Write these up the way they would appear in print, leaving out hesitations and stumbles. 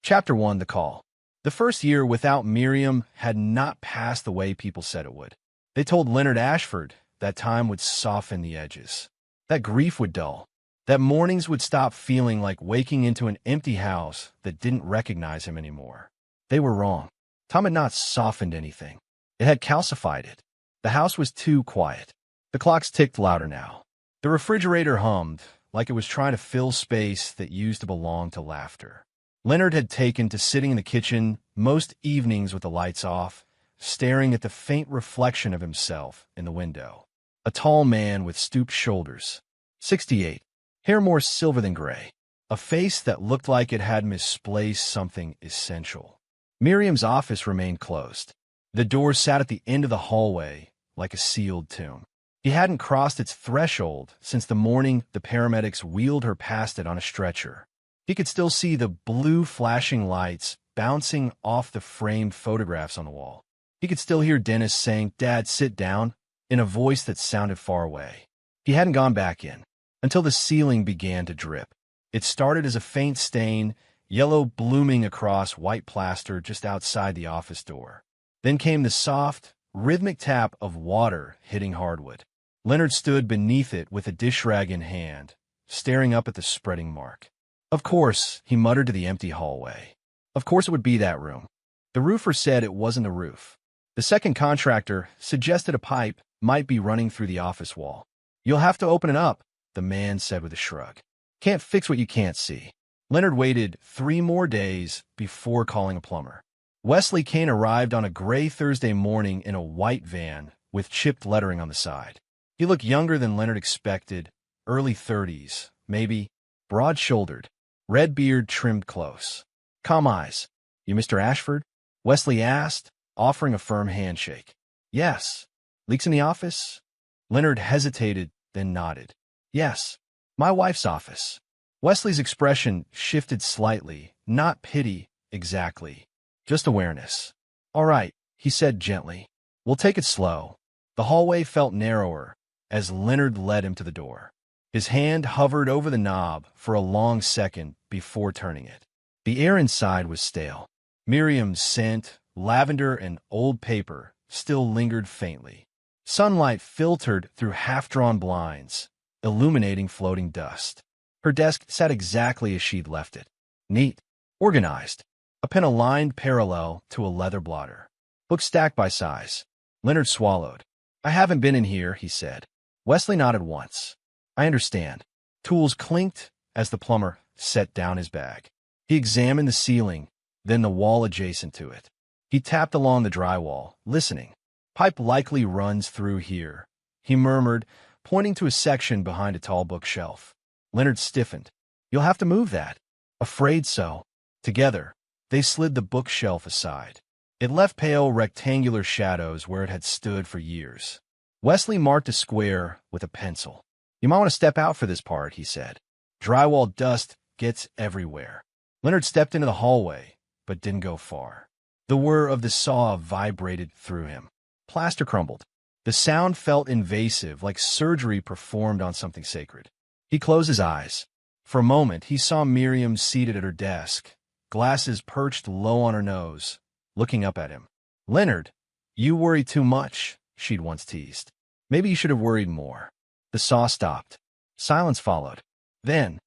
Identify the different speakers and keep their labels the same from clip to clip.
Speaker 1: Chapter 1: The Call. The first year without Miriam had not passed the way people said it would. They told Leonard Ashford that time would soften the edges, that grief would dull, that mornings would stop feeling like waking into an empty house that didn't recognize him anymore. They were wrong. Time had not softened anything. It had calcified it. The house was too quiet. The clocks ticked louder now. The refrigerator hummed like it was trying to fill space that used to belong to laughter. Leonard had taken to sitting in the kitchen most evenings with the lights off, staring at the faint reflection of himself in the window. A tall man with stooped shoulders, 68, hair more silver than gray, a face that looked like it had misplaced something essential. Miriam's office remained closed. The door sat at the end of the hallway like a sealed tomb. He hadn't crossed its threshold since the morning the paramedics wheeled her past it on a stretcher. He could still see the blue flashing lights bouncing off the framed photographs on the wall. He could still hear Dennis saying, "Dad, sit down," in a voice that sounded far away. He hadn't gone back in until the ceiling began to drip. It started as a faint stain, yellow blooming across white plaster just outside the office door. Then came the soft, rhythmic tap of water hitting hardwood. Leonard stood beneath it with a dish rag in hand, staring up at the spreading mark. Of course, he muttered to the empty hallway. Of course it would be that room. The roofer said it wasn't a roof. The second contractor suggested a pipe might be running through the office wall. "You'll have to open it up," the man said with a shrug. "Can't fix what you can't see." Leonard waited 3 more days before calling a plumber. Wesley Kane arrived on a gray Thursday morning in a white van with chipped lettering on the side. He looked younger than Leonard expected, early 30s, maybe, broad-shouldered, red beard trimmed close. Calm eyes. "You Mr. Ashford?" Wesley asked, offering a firm handshake. "Yes." "Leaks in the office?" Leonard hesitated, then nodded. "Yes. My wife's office." Wesley's expression shifted slightly, not pity, exactly. Just awareness. "All right," he said gently. "We'll take it slow." The hallway felt narrower as Leonard led him to the door. His hand hovered over the knob for a long second before turning it. The air inside was stale. Miriam's scent, lavender and old paper, still lingered faintly. Sunlight filtered through half-drawn blinds, illuminating floating dust. Her desk sat exactly as she'd left it. Neat, organized, a pen aligned parallel to a leather blotter. Books stacked by size. Leonard swallowed. "I haven't been in here," he said. Wesley nodded once. "I understand." Tools clinked as the plumber set down his bag. He examined the ceiling, then the wall adjacent to it. He tapped along the drywall, listening. "Pipe likely runs through here," he murmured, pointing to a section behind a tall bookshelf. Leonard stiffened. "You'll have to move that." "Afraid so." Together, they slid the bookshelf aside. It left pale rectangular shadows where it had stood for years. Wesley marked a square with a pencil. "You might want to step out for this part," he said. "Drywall dust gets everywhere." Leonard stepped into the hallway, but didn't go far. The whir of the saw vibrated through him. Plaster crumbled. The sound felt invasive, like surgery performed on something sacred. He closed his eyes. For a moment, he saw Miriam seated at her desk, glasses perched low on her nose, looking up at him. "Leonard, you worry too much," she'd once teased. "Maybe you should have worried more." The saw stopped. Silence followed. Then,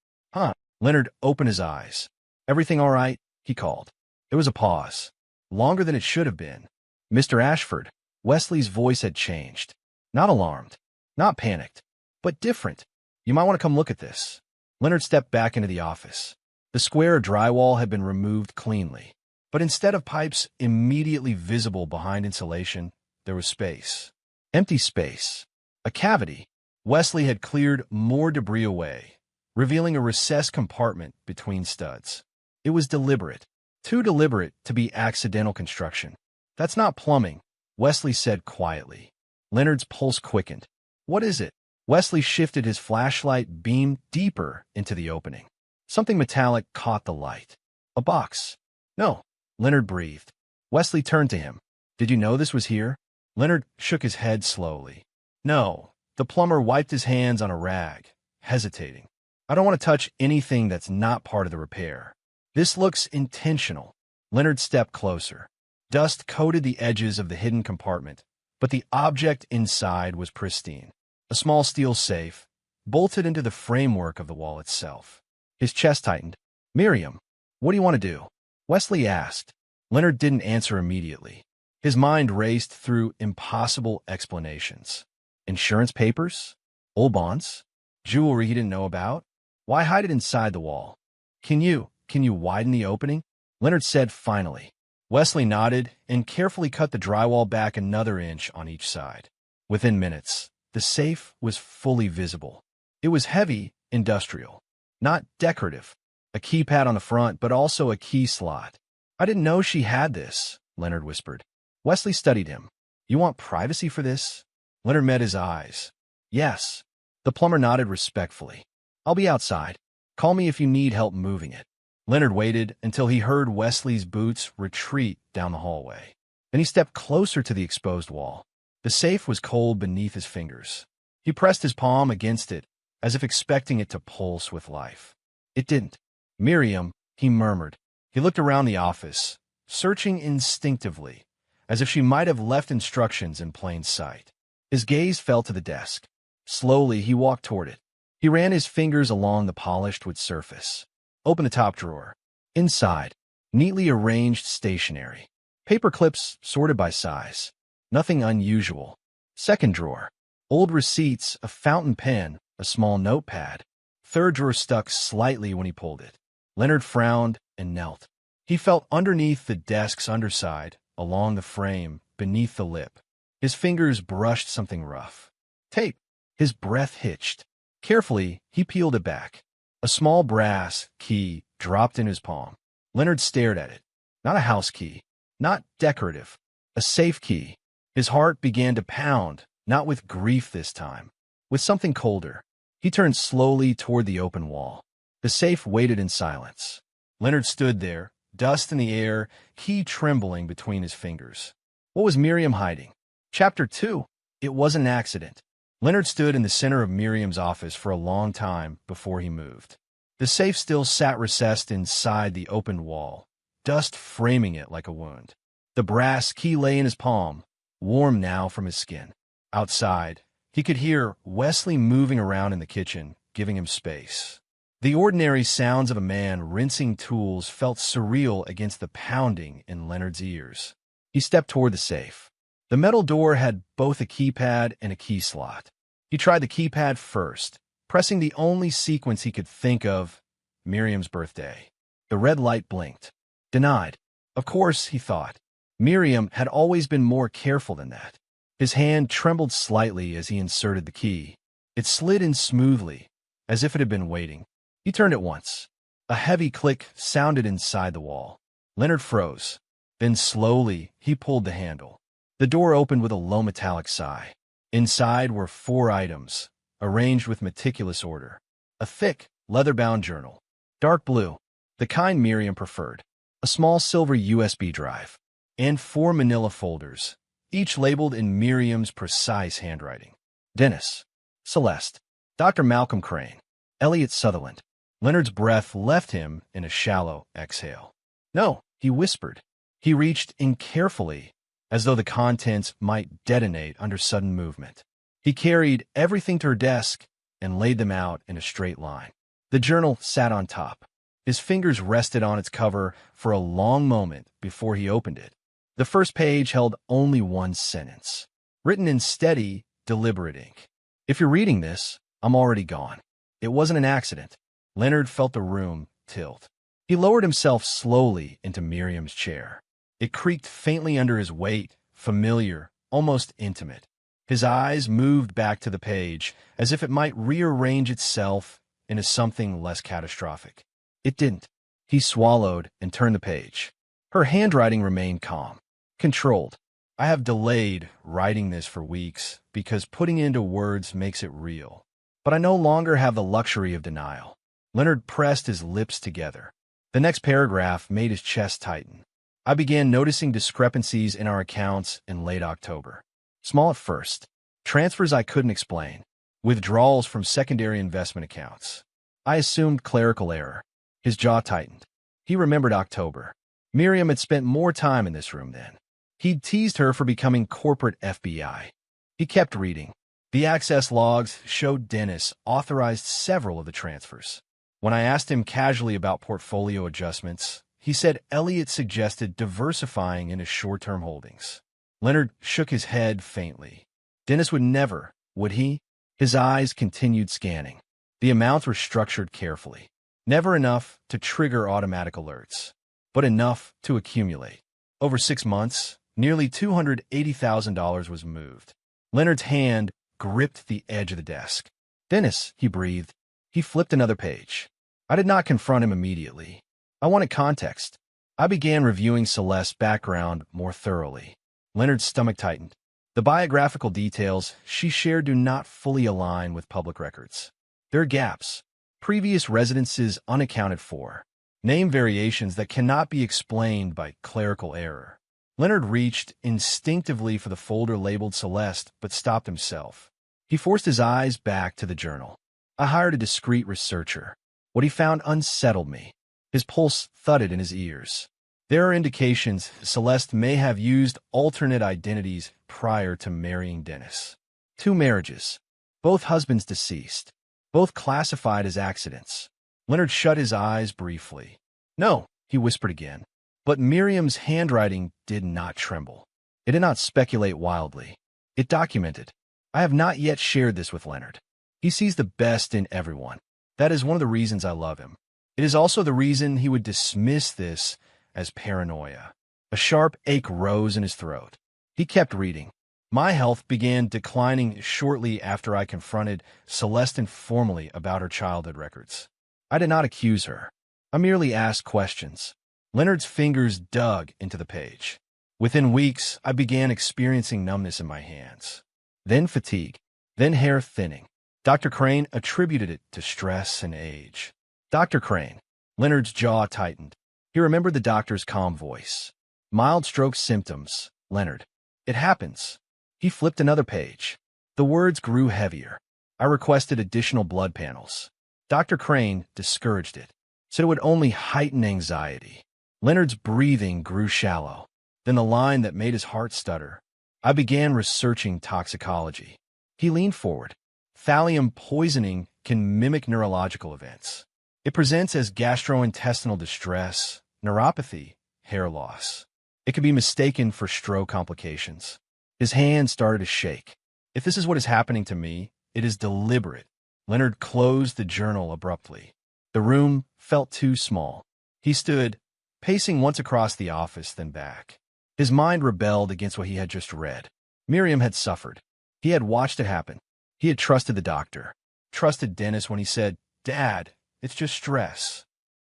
Speaker 1: Leonard opened his eyes. "Everything all right?" he called. There was a pause, longer than it should have been. "Mr. Ashford." Wesley's voice had changed. Not alarmed, not panicked, but different. "You might want to come look at this." Leonard stepped back into the office. The square of drywall had been removed cleanly, but instead of pipes immediately visible behind insulation, there was space. Empty space. A cavity. Wesley had cleared more debris away, revealing a recessed compartment between studs. It was deliberate. Too deliberate to be accidental construction. "That's not plumbing," Wesley said quietly. Leonard's pulse quickened. "What is it?" Wesley shifted his flashlight beam deeper into the opening. Something metallic caught the light. "A box." "No," Leonard breathed. Wesley turned to him. "Did you know this was here?" Leonard shook his head slowly. "No." The plumber wiped his hands on a rag, hesitating. "I don't want to touch anything that's not part of the repair." This looks intentional. Leonard stepped closer. Dust coated the edges of the hidden compartment, but the object inside was pristine. A small steel safe, bolted into the framework of the wall itself. His chest tightened. "Miriam, what do you want to do?" Wesley asked. Leonard didn't answer immediately. His mind raced through impossible explanations. Insurance papers? Old bonds? Jewelry he didn't know about? Why hide it inside the wall? Can you widen the opening?" Leonard said finally. Wesley nodded and carefully cut the drywall back another inch on each side. Within minutes, the safe was fully visible. It was heavy, industrial, not decorative. A keypad on the front, but also a key slot. "I didn't know she had this," Leonard whispered. Wesley studied him. "You want privacy for this?" Leonard met his eyes. "Yes." The plumber nodded respectfully. "I'll be outside. Call me if you need help moving it." Leonard waited until he heard Wesley's boots retreat down the hallway. Then he stepped closer to the exposed wall. The safe was cold beneath his fingers. He pressed his palm against it, as if expecting it to pulse with life. It didn't. "Miriam," he murmured. He looked around the office, searching instinctively, as if she might have left instructions in plain sight. His gaze fell to the desk. Slowly, he walked toward it. He ran his fingers along the polished wood surface. Open the top drawer. Inside, neatly arranged stationery. Paper clips sorted by size. Nothing unusual. Second drawer. Old receipts, a fountain pen, a small notepad. Third drawer stuck slightly when he pulled it. Leonard frowned and knelt. He felt underneath the desk's underside, along the frame, beneath the lip. His fingers brushed something rough. Tape. His breath hitched. Carefully, he peeled it back. A small brass key dropped in his palm. Leonard stared at it. Not a house key. Not decorative. A safe key. His heart began to pound, not with grief this time, with something colder. He turned slowly toward the open wall. The safe waited in silence. Leonard stood there, dust in the air, key trembling between his fingers. What was Miriam hiding? Chapter 2. It wasn't an accident. Leonard stood in the center of Miriam's office for a long time before he moved. The safe still sat recessed inside the open wall, dust framing it like a wound. The brass key lay in his palm, warm now from his skin. Outside, he could hear Wesley moving around in the kitchen, giving him space. The ordinary sounds of a man rinsing tools felt surreal against the pounding in Leonard's ears. He stepped toward the safe. The metal door had both a keypad and a key slot. He tried the keypad first, pressing the only sequence he could think of, Miriam's birthday. The red light blinked. Denied. Of course, he thought. Miriam had always been more careful than that. His hand trembled slightly as he inserted the key. It slid in smoothly, as if it had been waiting. He turned it once. A heavy click sounded inside the wall. Leonard froze. Then slowly, he pulled the handle. The door opened with a low metallic sigh. Inside were 4 items, arranged with meticulous order. A thick, leather-bound journal. Dark blue, the kind Miriam preferred. A small silver USB drive. And 4 manila folders, each labeled in Miriam's precise handwriting. Dennis. Celeste. Dr. Malcolm Crane. Elliot Sutherland. Leonard's breath left him in a shallow exhale. "No," he whispered. He reached in carefully, as though the contents might detonate under sudden movement. He carried everything to her desk and laid them out in a straight line. The journal sat on top. His fingers rested on its cover for a long moment before he opened it. The first page held only one sentence, written in steady, deliberate ink. "If you're reading this, I'm already gone." It wasn't an accident. Leonard felt the room tilt. He lowered himself slowly into Miriam's chair. It creaked faintly under his weight, familiar, almost intimate. His eyes moved back to the page, as if it might rearrange itself into something less catastrophic. It didn't. He swallowed and turned the page. Her handwriting remained calm, controlled. "I have delayed writing this for weeks because putting it into words makes it real. But I no longer have the luxury of denial." Leonard pressed his lips together. The next paragraph made his chest tighten. "I began noticing discrepancies in our accounts in late October. Small at first. Transfers I couldn't explain. Withdrawals from secondary investment accounts. I assumed clerical error." His jaw tightened. He remembered October. Miriam had spent more time in this room then. He'd teased her for becoming corporate FBI. He kept reading. The access logs showed Dennis authorized several of the transfers. When I asked him casually about portfolio adjustments, he said Elliot suggested diversifying in his short-term holdings. Leonard shook his head faintly. Dennis would never, would he? His eyes continued scanning. The amounts were structured carefully. Never enough to trigger automatic alerts, but enough to accumulate. Over 6 months, nearly $280,000 was moved. Leonard's hand gripped the edge of the desk. "Dennis," he breathed. He flipped another page. I did not confront him immediately. I wanted context. I began reviewing Celeste's background more thoroughly. Leonard's stomach tightened. The biographical details she shared do not fully align with public records. There are gaps, previous residences unaccounted for, name variations that cannot be explained by clerical error. Leonard reached instinctively for the folder labeled Celeste, but stopped himself. He forced his eyes back to the journal. I hired a discreet researcher. What he found unsettled me. His pulse thudded in his ears. There are indications Celeste may have used alternate identities prior to marrying Dennis. 2 marriages. Both husbands deceased. Both classified as accidents. Leonard shut his eyes briefly. "No," he whispered again. But Miriam's handwriting did not tremble. It did not speculate wildly. It documented. I have not yet shared this with Leonard. He sees the best in everyone. That is one of the reasons I love him. It is also the reason he would dismiss this as paranoia. A sharp ache rose in his throat. He kept reading. My health began declining shortly after I confronted Celeste informally about her childhood records. I did not accuse her. I merely asked questions. Leonard's fingers dug into the page. Within weeks, I began experiencing numbness in my hands. Then fatigue. Then hair thinning. Dr. Crane attributed it to stress and age. Dr. Crane. Leonard's jaw tightened. He remembered the doctor's calm voice. Mild stroke symptoms, Leonard. It happens. He flipped another page. The words grew heavier. I requested additional blood panels. Dr. Crane discouraged it, said it would only heighten anxiety. Leonard's breathing grew shallow. Then the line that made his heart stutter. I began researching toxicology. He leaned forward. Thallium poisoning can mimic neurological events. It presents as gastrointestinal distress, neuropathy, hair loss. It can be mistaken for stroke complications. His hand started to shake. If this is what is happening to me, it is deliberate. Leonard closed the journal abruptly. The room felt too small. He stood, pacing once across the office, then back. His mind rebelled against what he had just read. Miriam had suffered. He had watched it happen. He had trusted the doctor, trusted Dennis when he said, "Dad, it's just stress."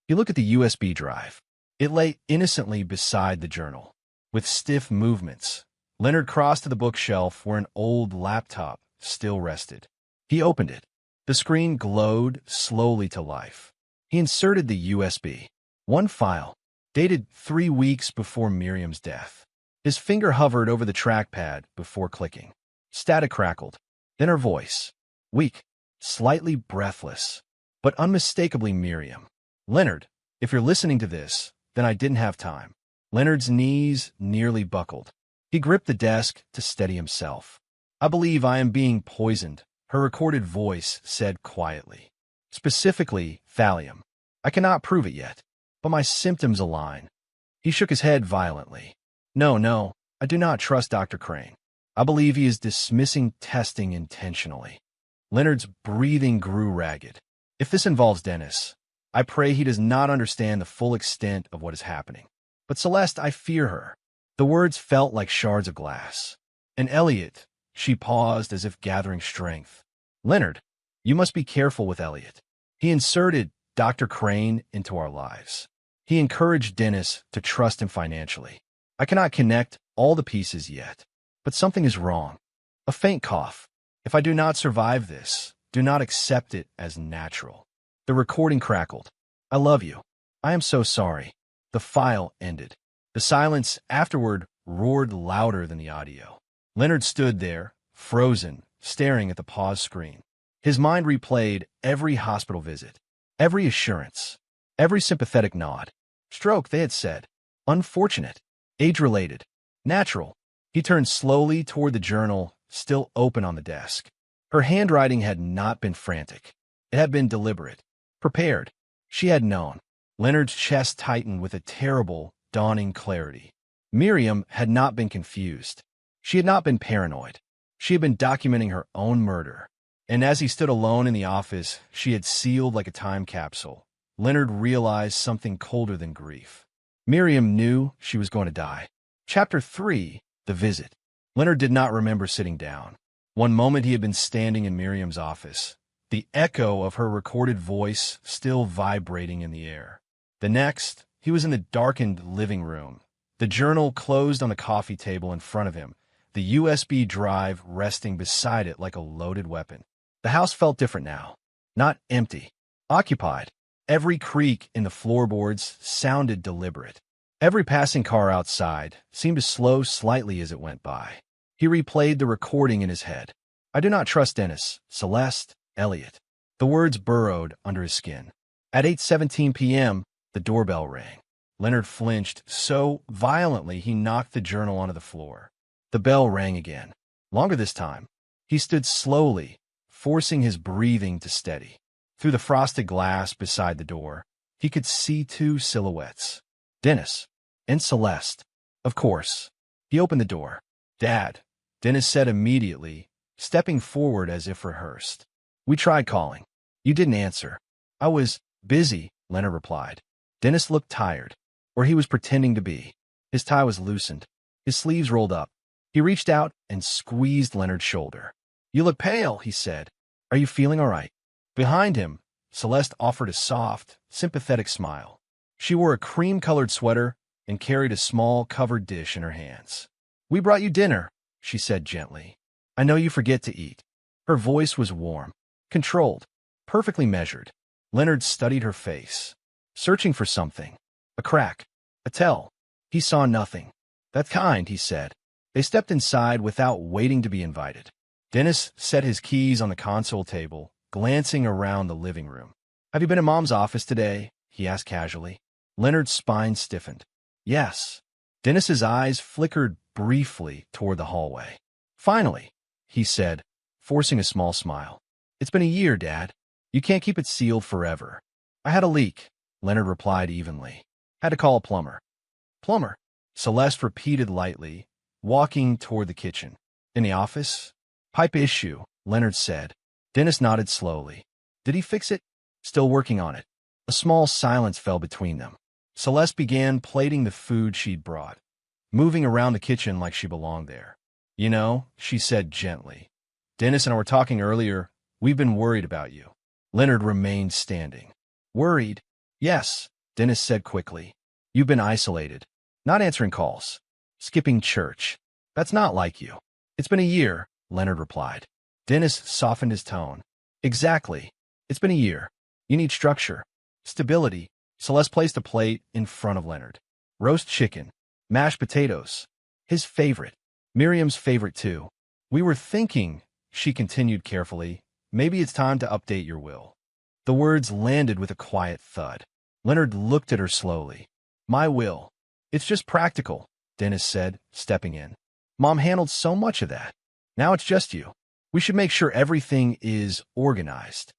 Speaker 1: He looked at the USB drive. It lay innocently beside the journal. With stiff movements, Leonard crossed to the bookshelf where an old laptop still rested. He opened it. The screen glowed slowly to life. He inserted the USB. One file, dated 3 weeks before Miriam's death. His finger hovered over the trackpad before clicking. Static crackled. Then her voice. Weak, slightly breathless, but unmistakably Miriam. "Leonard, if you're listening to this, then I didn't have time." Leonard's knees nearly buckled. He gripped the desk to steady himself. "I believe I am being poisoned," her recorded voice said quietly. "Specifically, thallium. I cannot prove it yet, but my symptoms align." He shook his head violently. No, I do not trust Dr. Crane. I believe he is dismissing testing intentionally." Leonard's breathing grew ragged. "If this involves Dennis, I pray he does not understand the full extent of what is happening. But Celeste, I fear her." The words felt like shards of glass. "And Elliot," she paused as if gathering strength. "Leonard, you must be careful with Elliot. He inserted Dr. Crane into our lives. He encouraged Dennis to trust him financially. I cannot connect all the pieces yet, but something is wrong. A faint cough. If I do not survive this, do not accept it as natural." The recording crackled. "I love you. I am so sorry." The file ended. The silence afterward roared louder than the audio. Leonard stood there, frozen, staring at the pause screen. His mind replayed every hospital visit, every assurance, every sympathetic nod. Stroke, they had said. Unfortunate. Age-related. Natural. He turned slowly toward the journal, still open on the desk. Her handwriting had not been frantic. It had been deliberate. Prepared. She had known. Leonard's chest tightened with a terrible, dawning clarity. Miriam had not been confused. She had not been paranoid. She had been documenting her own murder. And as he stood alone in the office, she had sealed like a time capsule. Leonard realized something colder than grief. Miriam knew she was going to die. Chapter 3. The Visit. Leonard did not remember sitting down. One moment he had been standing in Miriam's office, the echo of her recorded voice still vibrating in the air. The next, he was in the darkened living room, the journal closed on the coffee table in front of him, the USB drive resting beside it like a loaded weapon. The house felt different now. Not empty. Occupied. Every creak in the floorboards sounded deliberate. Every passing car outside seemed to slow slightly as it went by. He replayed the recording in his head. I do not trust Dennis, Celeste, Elliot. The words burrowed under his skin. At 8:17 p.m., the doorbell rang. Leonard flinched so violently he knocked the journal onto the floor. The bell rang again. Longer this time. He stood slowly, forcing his breathing to steady. Through the frosted glass beside the door, he could see two silhouettes. Dennis and Celeste. Of course. He opened the door. Dad, Dennis said immediately, stepping forward as if rehearsed. We tried calling. You didn't answer. I was busy, Leonard replied. Dennis looked tired, or he was pretending to be. His tie was loosened. His sleeves rolled up. He reached out and squeezed Leonard's shoulder. You look pale, he said. Are you feeling all right? Behind him, Celeste offered a soft, sympathetic smile. She wore a cream-colored sweater and carried a small covered dish in her hands. We brought you dinner, she said gently. I know you forget to eat. Her voice was warm, controlled, perfectly measured. Leonard studied her face, searching for something. A crack, a tell. He saw nothing. That's kind, he said. They stepped inside without waiting to be invited. Dennis set his keys on the console table, glancing around the living room. Have you been in Mom's office today? He asked casually. Leonard's spine stiffened. Yes. Dennis's eyes flickered briefly toward the hallway. Finally, he said, forcing a small smile. It's been a year, Dad. You can't keep it sealed forever. I had a leak, Leonard replied evenly. Had to call a plumber. Plumber? Celeste repeated lightly, walking toward the kitchen. In the office? Pipe issue, Leonard said. Dennis nodded slowly. Did he fix it? Still working on it. A small silence fell between them. Celeste began plating the food she'd brought, moving around the kitchen like she belonged there. You know, she said gently. Dennis and I were talking earlier. We've been worried about you. Leonard remained standing. Worried? Yes, Dennis said quickly. You've been isolated. Not answering calls. Skipping church. That's not like you. It's been a year, Leonard replied. Dennis softened his tone. Exactly. It's been a year. You need structure. Stability. Celeste placed a plate in front of Leonard. Roast chicken. Mashed potatoes. His favorite. Miriam's favorite too. We were thinking, she continued carefully, maybe it's time to update your will. The words landed with a quiet thud. Leonard looked at her slowly. My will. It's just practical, Dennis said, stepping in. Mom handled so much of that. Now it's just you. We should make sure everything is organized.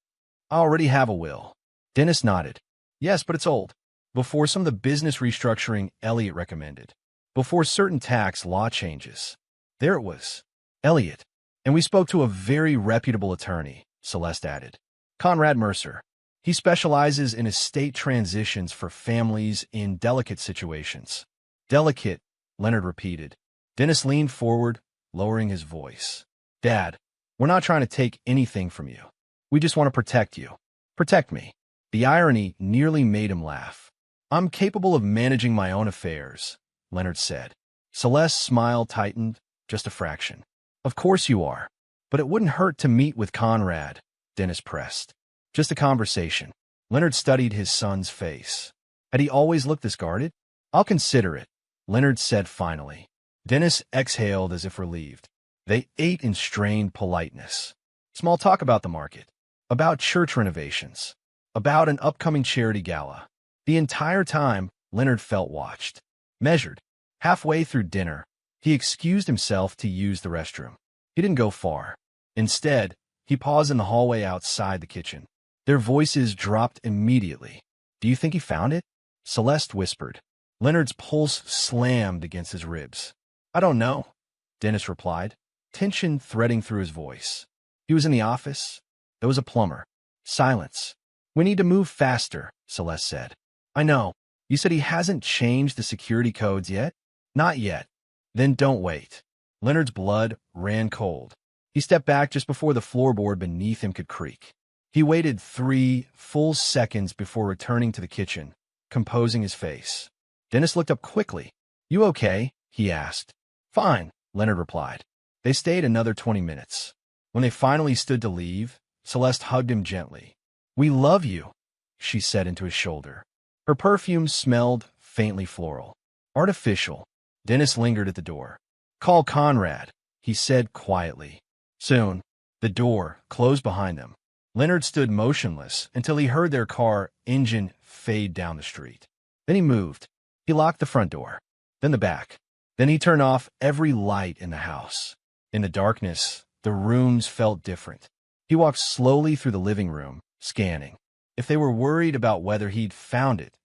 Speaker 1: I already have a will. Dennis nodded. Yes, but it's old. Before some of the business restructuring Elliot recommended. Before certain tax law changes. There it was. Elliot. And we spoke to a very reputable attorney, Celeste added. Conrad Mercer. He specializes in estate transitions for families in delicate situations. Delicate, Leonard repeated. Dennis leaned forward, lowering his voice. Dad, we're not trying to take anything from you. We just want to protect you. Protect me. The irony nearly made him laugh. I'm capable of managing my own affairs, Leonard said. Celeste's smile tightened, just a fraction. Of course you are. But it wouldn't hurt to meet with Conrad, Dennis pressed. Just a conversation. Leonard studied his son's face. Had he always looked this guarded? I'll consider it, Leonard said finally. Dennis exhaled as if relieved. They ate in strained politeness. Small talk about the market, about church renovations, about an upcoming charity gala. The entire time, Leonard felt watched, measured. Halfway through dinner, he excused himself to use the restroom. He didn't go far. Instead, he paused in the hallway outside the kitchen. Their voices dropped immediately. "Do you think he found it?" Celeste whispered. Leonard's pulse slammed against his ribs. "I don't know," Dennis replied, tension threading through his voice. "He was in the office. There was a plumber." Silence. "We need to move faster," Celeste said. "I know. You said he hasn't changed the security codes yet?" "Not yet." "Then don't wait." Leonard's blood ran cold. He stepped back just before the floorboard beneath him could creak. He waited 3 full seconds before returning to the kitchen, composing his face. Dennis looked up quickly. "You okay?" he asked. "Fine," Leonard replied. They stayed another 20 minutes. When they finally stood to leave, Celeste hugged him gently. "We love you," she said into his shoulder. Her perfume smelled faintly floral. Artificial. Dennis lingered at the door. "Call Conrad," he said quietly. Soon, the door closed behind them. Leonard stood motionless until he heard their car engine fade down the street. Then he moved. He locked the front door, then the back. Then he turned off every light in the house. In the darkness, the rooms felt different. He walked slowly through the living room, scanning. If they were worried about whether he'd found it,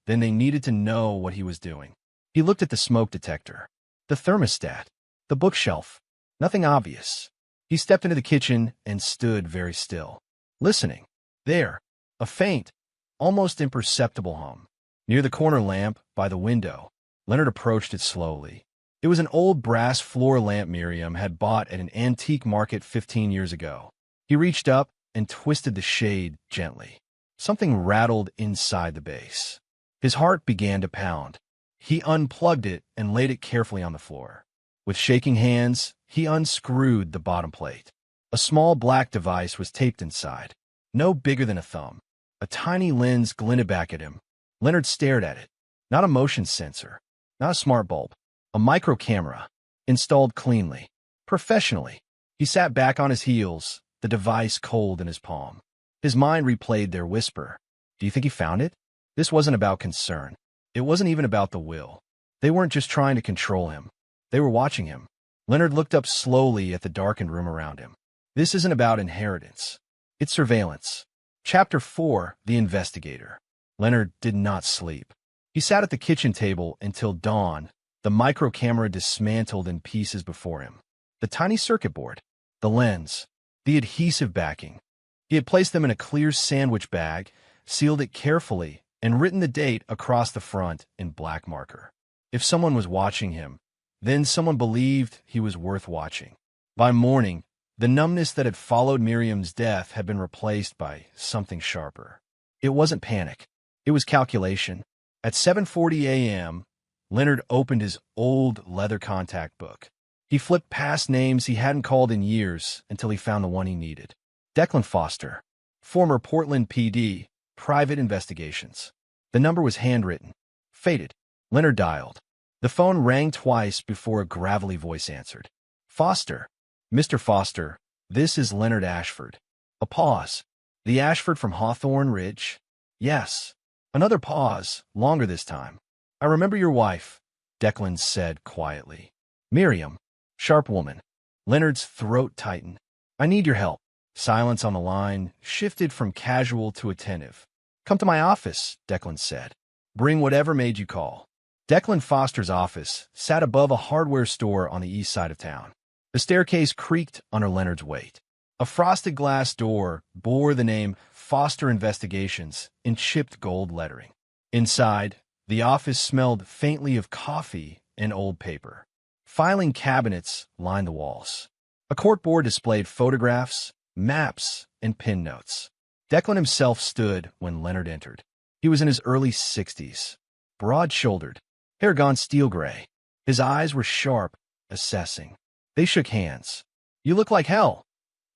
Speaker 1: then they needed to know what he was doing. He looked at the smoke detector, the thermostat, the bookshelf. Nothing obvious. He stepped into the kitchen and stood very still, listening. There, a faint, almost imperceptible hum. Near the corner lamp by the window, Leonard approached it slowly. It was an old brass floor lamp Miriam had bought at an antique market 15 years ago. He reached up and twisted the shade gently. Something rattled inside the base. His heart began to pound. He unplugged it and laid it carefully on the floor. With shaking hands, he unscrewed the bottom plate. A small black device was taped inside, no bigger than a thumb. A tiny lens glinted back at him. Leonard stared at it. Not a motion sensor, not a smart bulb. A micro camera, installed cleanly, professionally. He sat back on his heels, the device cold in his palm. His mind replayed their whisper. "Do you think he found it?" This wasn't about concern. It wasn't even about the will. They weren't just trying to control him. They were watching him. Leonard looked up slowly at the darkened room around him. This isn't about inheritance. It's surveillance. Chapter 4, The Investigator. Leonard did not sleep. He sat at the kitchen table until dawn, the micro camera dismantled in pieces before him. The tiny circuit board, the lens, the adhesive backing. He had placed them in a clear sandwich bag, sealed it carefully, and written the date across the front in black marker. If someone was watching him, then someone believed he was worth watching. By morning, the numbness that had followed Miriam's death had been replaced by something sharper. It wasn't panic. It was calculation. At 7:40 a.m., Leonard opened his old leather contact book. He flipped past names he hadn't called in years until he found the one he needed. Declan Foster, former Portland PD, Private Investigations. The number was handwritten, faded. Leonard dialed. The phone rang twice before a gravelly voice answered. "Foster. Mr. Foster, this is Leonard Ashford." A pause. "The Ashford from Hawthorne Ridge?" "Yes." Another pause, longer this time. "I remember your wife," Declan said quietly. "Miriam." Sharp woman. Leonard's throat tightened. "I need your help." Silence on the line shifted from casual to attentive. "Come to my office," Declan said. "Bring whatever made you call." Declan Foster's office sat above a hardware store on the east side of town. The staircase creaked under Leonard's weight. A frosted glass door bore the name Foster Investigations in chipped gold lettering. Inside, the office smelled faintly of coffee and old paper. Filing cabinets lined the walls. A corkboard displayed photographs, maps, and pin notes. Declan himself stood when Leonard entered. He was in his early 60s, broad-shouldered, hair gone steel gray. His eyes were sharp, assessing. They shook hands. "You look like hell,"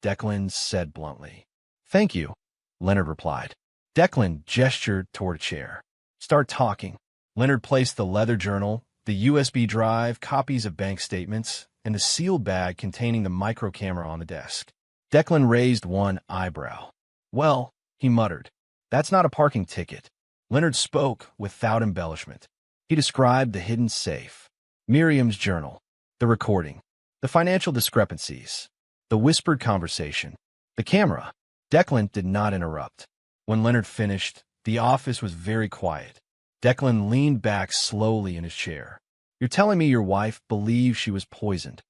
Speaker 1: Declan said bluntly. "Thank you," Leonard replied. Declan gestured toward a chair. "Start talking." Leonard placed the leather journal, the USB drive, copies of bank statements, and the sealed bag containing the micro camera on the desk. Declan raised one eyebrow. "Well," he muttered, "that's not a parking ticket." Leonard spoke without embellishment. He described the hidden safe, Miriam's journal, the recording, the financial discrepancies, the whispered conversation, the camera. Declan did not interrupt. When Leonard finished, the office was very quiet. Declan leaned back slowly in his chair. "You're telling me your wife believes she was poisoned?"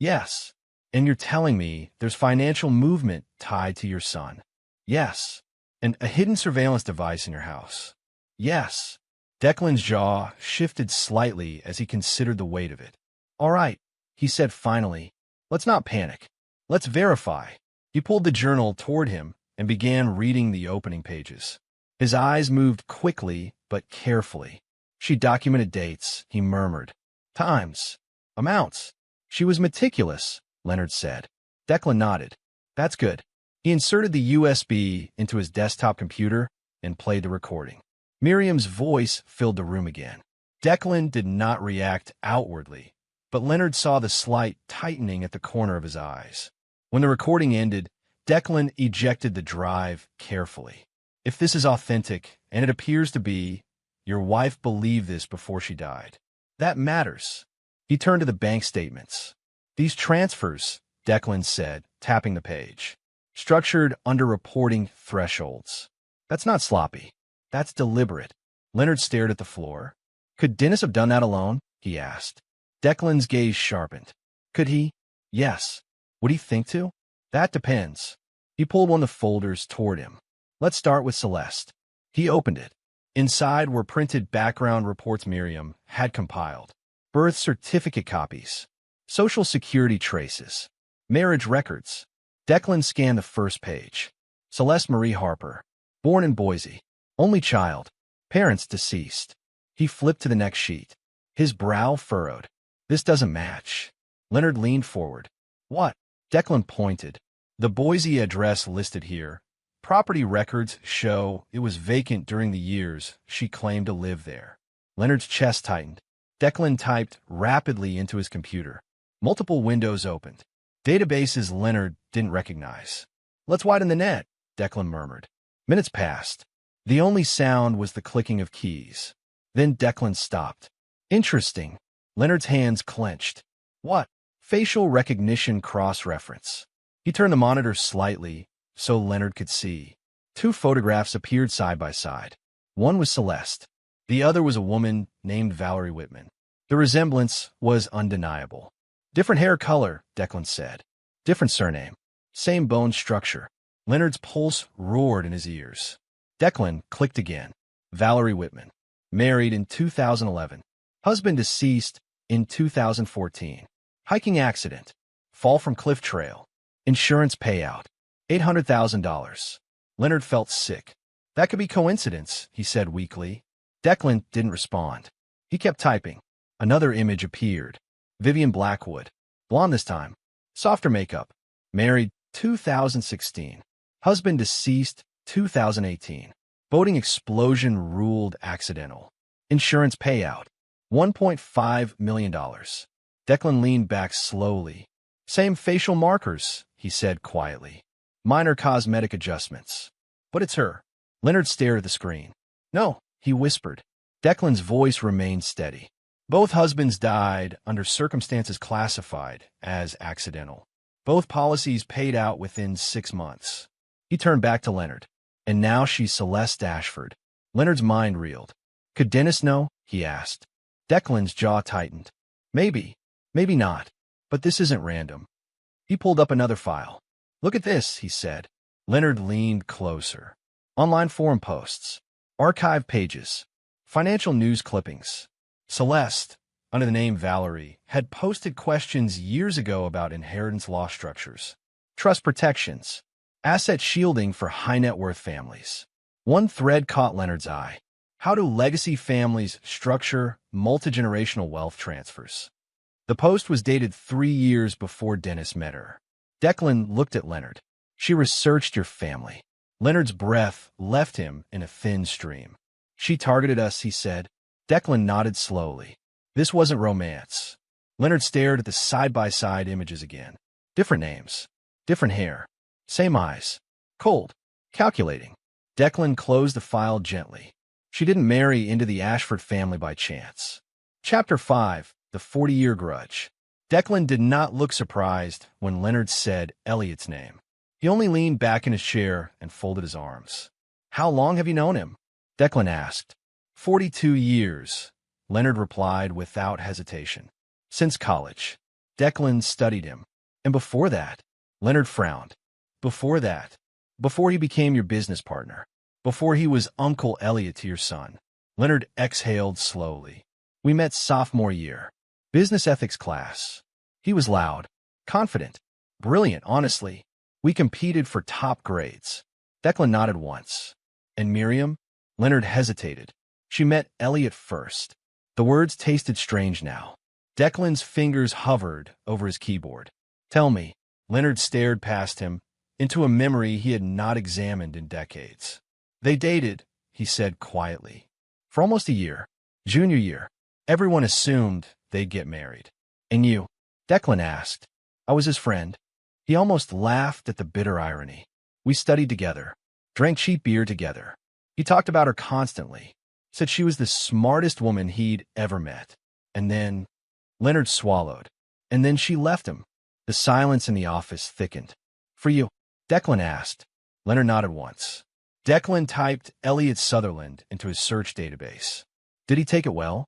Speaker 1: "Yes." "And you're telling me there's financial movement tied to your son?" "Yes." "And a hidden surveillance device in your house?" "Yes." Declan's jaw shifted slightly as he considered the weight of it. "All right," he said finally. "Let's not panic. Let's verify." He pulled the journal toward him and began reading the opening pages. His eyes moved quickly but carefully. "She documented dates," he murmured. "Times. Amounts." "She was meticulous," Leonard said. Declan nodded. "That's good." He inserted the USB into his desktop computer and played the recording. Miriam's voice filled the room again. Declan did not react outwardly, but Leonard saw the slight tightening at the corner of his eyes. When the recording ended, Declan ejected the drive carefully. "If this is authentic, and it appears to be, your wife believed this before she died. That matters." He turned to the bank statements. "These transfers," Declan said, tapping the page, "structured under reporting thresholds. That's not sloppy. That's deliberate." Leonard stared at the floor. "Could Dennis have done that alone?" he asked. Declan's gaze sharpened. "Could he?" "Yes." "Would he think to?" "That depends." He pulled one of the folders toward him. "Let's start with Celeste." He opened it. Inside were printed background reports Miriam had compiled, birth certificate copies, social security traces, marriage records. Declan scanned the first page. Celeste Marie Harper, born in Boise, only child, parents deceased. He flipped to the next sheet. His brow furrowed. "This doesn't match." Leonard leaned forward. "What?" Declan pointed. "The Boise address listed here. Property records show it was vacant during the years she claimed to live there." Leonard's chest tightened. Declan typed rapidly into his computer. Multiple windows opened. Databases Leonard didn't recognize. "Let's widen the net," Declan murmured. Minutes passed. The only sound was the clicking of keys. Then Declan stopped. "Interesting." Leonard's hands clenched. "What?" "Facial recognition cross-reference." He turned the monitor slightly so Leonard could see. Two photographs appeared side by side. One was Celeste. The other was a woman named Valerie Whitman. The resemblance was undeniable. "Different hair color," Declan said. "Different surname. Same bone structure." Leonard's pulse roared in his ears. Declan clicked again. Valerie Whitman. Married in 2011. Husband deceased in 2014. Hiking accident. Fall from cliff trail. Insurance payout. $800,000. Leonard felt sick. "That could be coincidence," he said weakly. Declan didn't respond. He kept typing. Another image appeared. Vivian Blackwood. Blonde this time. Softer makeup. Married 2016. Husband deceased 2018. Boating explosion ruled accidental. Insurance payout. $1.5 million. Declan leaned back slowly. "Same facial markers," he said quietly. "Minor cosmetic adjustments. But it's her." Leonard stared at the screen. "No," he whispered. Declan's voice remained steady. "Both husbands died under circumstances classified as accidental. Both policies paid out within 6 months." He turned back to Leonard. "And now she's Celeste Ashford." Leonard's mind reeled. "Could Dennis know?" he asked. Declan's jaw tightened. "Maybe. Maybe not. But this isn't random." He pulled up another file. "Look at this," he said. Leonard leaned closer. Online forum posts. Archive pages. Financial news clippings. Celeste, under the name Valerie, had posted questions years ago about inheritance law structures, trust protections, asset shielding for high-net-worth families. One thread caught Leonard's eye. How do legacy families structure multi-generational wealth transfers? The post was dated 3 years before Dennis met her. Declan looked at Leonard. "She researched your family." Leonard's breath left him in a thin stream. "She targeted us," he said. Declan nodded slowly. This wasn't romance. Leonard stared at the side-by-side images again. Different names. Different hair. Same eyes. Cold. Calculating. Declan closed the file gently. She didn't marry into the Ashford family by chance. Chapter 5. The 40-Year Grudge. Declan did not look surprised when Leonard said Elliot's name. He only leaned back in his chair and folded his arms. "How long have you known him?" Declan asked. 42 years, Leonard replied without hesitation. "Since college." Declan studied him. "And before that?" Leonard frowned. "Before that? Before he became your business partner. Before he was Uncle Elliot to your son." Leonard exhaled slowly. "We met sophomore year. Business ethics class. He was loud, confident, brilliant, honestly. We competed for top grades." Declan nodded once. "And Miriam?" Leonard hesitated. "She met Elliot first." The words tasted strange now. Declan's fingers hovered over his keyboard. "Tell me." Leonard stared past him, into a memory he had not examined in decades. "They dated," he said quietly, "for almost a year. Junior year. Everyone assumed they'd get married." "And you?" Declan asked. "I was his friend." He almost laughed at the bitter irony. "We studied together, drank cheap beer together. He talked about her constantly, said she was the smartest woman he'd ever met. And then—" Leonard swallowed. "And then she left him." The silence in the office thickened. "For you?" Declan asked. Leonard nodded once. Declan typed Elliot Sutherland into his search database. "Did he take it well?"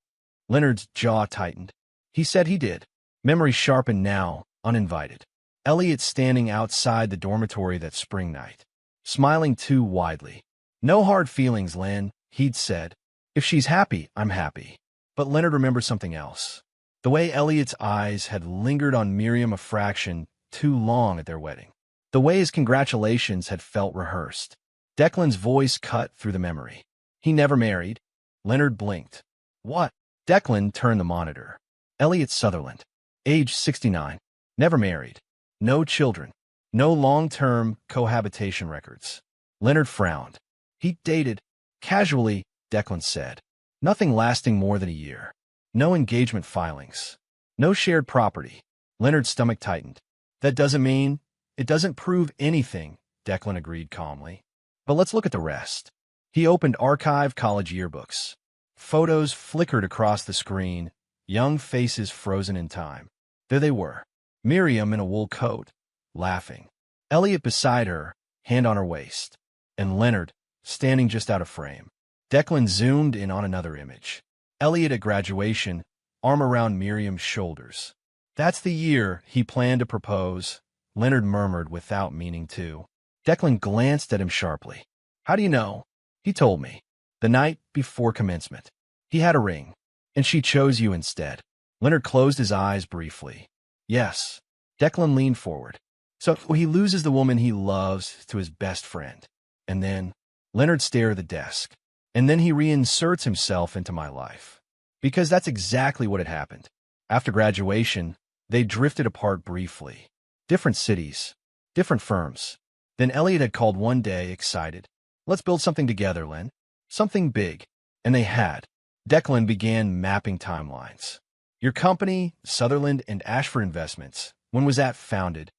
Speaker 1: Leonard's jaw tightened. "He said he did." Memory sharpened now, uninvited. Elliot standing outside the dormitory that spring night, smiling too widely. "No hard feelings, Len," he'd said. "If she's happy, I'm happy." But Leonard remembered something else. The way Elliot's eyes had lingered on Miriam a fraction too long at their wedding. The way his congratulations had felt rehearsed. Declan's voice cut through the memory. "He never married." Leonard blinked. "What?" Declan turned the monitor. Elliot Sutherland. Age 69. Never married. No children. No long-term cohabitation records. Leonard frowned. "He dated casually," Declan said. "Nothing lasting more than a year. No engagement filings. No shared property." Leonard's stomach tightened. "That doesn't mean—" "It doesn't prove anything," Declan agreed calmly. "But let's look at the rest." He opened archived college yearbooks. Photos flickered across the screen, young faces frozen in time. There they were. Miriam in a wool coat, laughing. Elliot beside her, hand on her waist. And Leonard, standing just out of frame. Declan zoomed in on another image. Elliot at graduation, arm around Miriam's shoulders. "That's the year he planned to propose," Leonard murmured without meaning to. Declan glanced at him sharply. "How do you know?" "He told me. The night before commencement. He had a ring. And she chose you instead." Leonard closed his eyes briefly. "Yes." Declan leaned forward. "So he loses the woman he loves to his best friend. And then—" Leonard stared at the desk. "And then he reinserts himself into my life." Because that's exactly what had happened. After graduation, they drifted apart briefly. Different cities, different firms. Then Elliot had called one day, excited. "Let's build something together, Len. Something big." And they had. Declan began mapping timelines. "Your company, Sutherland and Ashford Investments, when was that founded?"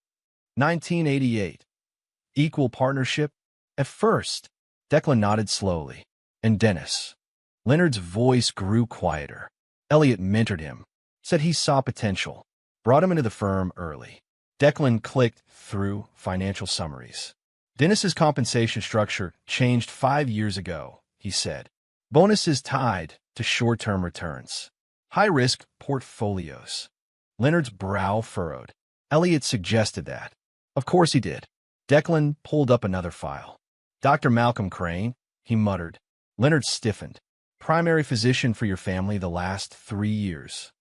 Speaker 1: 1988. "Equal partnership?" "At first." Declan nodded slowly. "And Dennis?" Leonard's voice grew quieter. "Elliot mentored him, said he saw potential, brought him into the firm early." Declan clicked through financial summaries. "Dennis's compensation structure changed 5 years ago," he said. "Bonuses tied to short-term returns. High-risk portfolios." Leonard's brow furrowed. "Elliot suggested that." "Of course he did." Declan pulled up another file. "Dr. Malcolm Crane," he muttered. Leonard stiffened. "Primary physician for your family the last 3 years."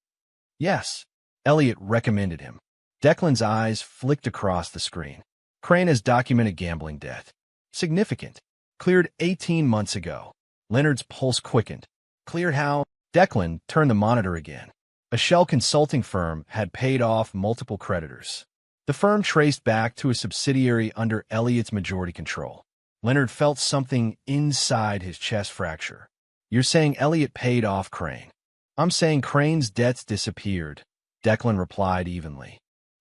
Speaker 1: "Yes." Elliot recommended him. Declan's eyes flicked across the screen. "Crane has documented gambling debt. Significant. Cleared 18 months ago." Leonard's pulse quickened. "Cleared how?" Declan turned the monitor again. A shell consulting firm had paid off multiple creditors. The firm traced back to a subsidiary under Elliot's majority control. Leonard felt something inside his chest fracture. "You're saying Elliot paid off Crane?" "I'm saying Crane's debts disappeared," Declan replied evenly.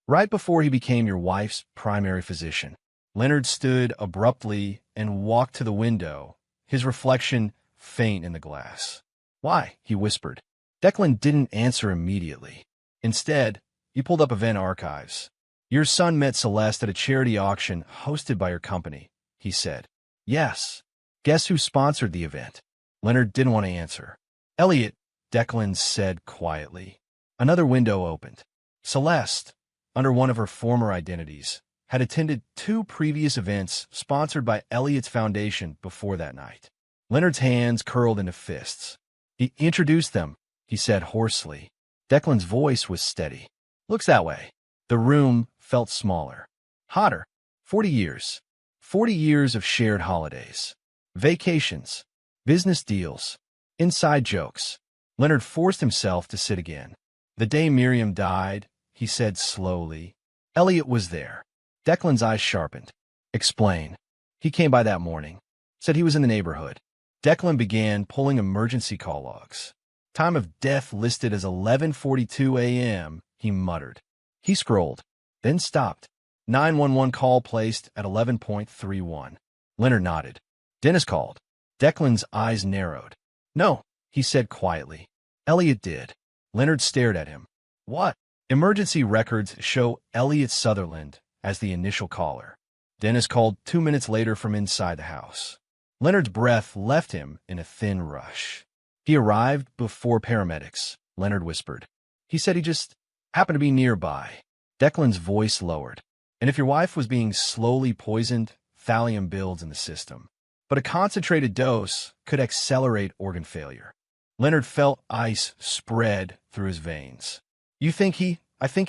Speaker 1: "Right before he became your wife's primary physician." Leonard stood abruptly and walked to the window, his reflection faint in the glass. "Why?" he whispered. Declan didn't answer immediately. Instead, he pulled up event archives. "Your son met Celeste at a charity auction hosted by your company," he said. "Yes." "Guess who sponsored the event?" Leonard didn't want to answer. "Elliot," Declan said quietly. Another window opened. Celeste, under one of her former identities, had attended 2 previous events sponsored by Elliot's foundation before that night. Leonard's hands curled into fists. "He introduced them," he said hoarsely. Declan's voice was steady. "Looks that way." The room felt smaller. Hotter. 40 years. 40 years of shared holidays. Vacations. Business deals. Inside jokes. Leonard forced himself to sit again. "The day Miriam died," he said slowly, "Elliot was there." Declan's eyes sharpened. "Explain." "He came by that morning. Said he was in the neighborhood." Declan began pulling emergency call logs. "Time of death listed as 11:42 a.m., he muttered. He scrolled, then stopped. 911 call placed at 11:31. Leonard nodded. "Dennis called." Declan's eyes narrowed. "No," he said quietly. "Elliot did." Leonard stared at him. "What?" "Emergency records show Elliot Sutherland as the initial caller. Dennis called 2 minutes later from inside the house." Leonard's breath left him in a thin rush. "He arrived before paramedics," Leonard whispered. "He said he just happened to be nearby." Declan's voice lowered. "And if your wife was being slowly poisoned, thallium builds in the system. But a concentrated dose could accelerate organ failure." Leonard felt ice spread through his veins. I think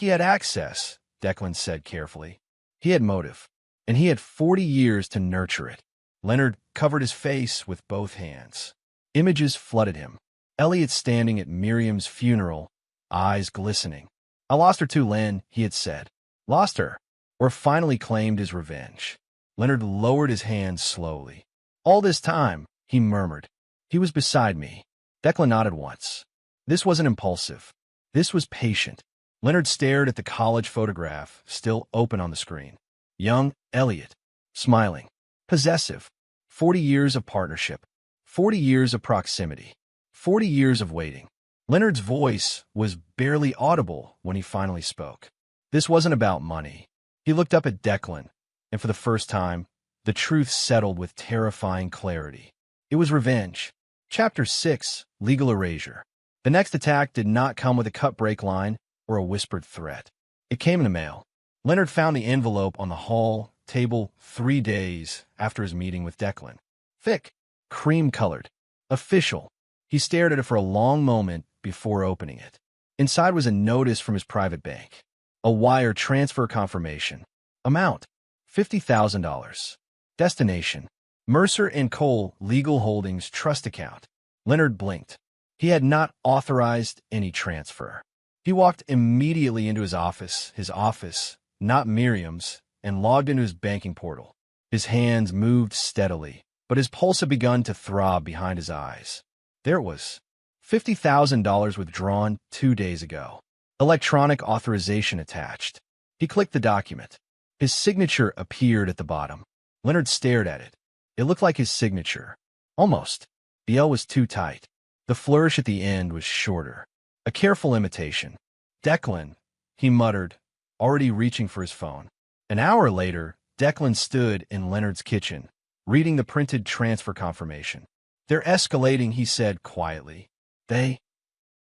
Speaker 1: he had access," Declan said carefully. "He had motive, and he had 40 years to nurture it." Leonard covered his face with both hands. Images flooded him. Elliot standing at Miriam's funeral, eyes glistening. "I lost her too, Len," he had said. "Lost her, or finally claimed his revenge." Leonard lowered his hands slowly. "All this time," he murmured, "he was beside me." Declan nodded once. This wasn't impulsive. This was patient. Leonard stared at the college photograph, still open on the screen. Young Elliot, smiling, possessive. 40 years of partnership. 40 years of proximity. 40 years of waiting. Leonard's voice was barely audible when he finally spoke. This wasn't about money. He looked up at Declan, and for the first time, the truth settled with terrifying clarity. It was revenge. Chapter 6, Legal Erasure. The next attack did not come with a cut-break line or a whispered threat. It came in the mail. Leonard found the envelope on the hall table 3 days after his meeting with Declan. Thick, cream-colored, official. He stared at it for a long moment before opening it. Inside was a notice from his private bank. A wire transfer confirmation. Amount, $50,000. Destination, Mercer & Cole Legal Holdings Trust Account. Leonard blinked. He had not authorized any transfer. He walked immediately into his office, not Miriam's, and logged into his banking portal. His hands moved steadily, but his pulse had begun to throb behind his eyes. There it was. $50,000 withdrawn 2 days ago. Electronic authorization attached. He clicked the document. His signature appeared at the bottom. Leonard stared at it. It looked like his signature. Almost. The L was too tight. The flourish at the end was shorter. A careful imitation. "Declan," he muttered, already reaching for his phone. An hour later, Declan stood in Leonard's kitchen, reading the printed transfer confirmation. "They're escalating," he said quietly. "They?"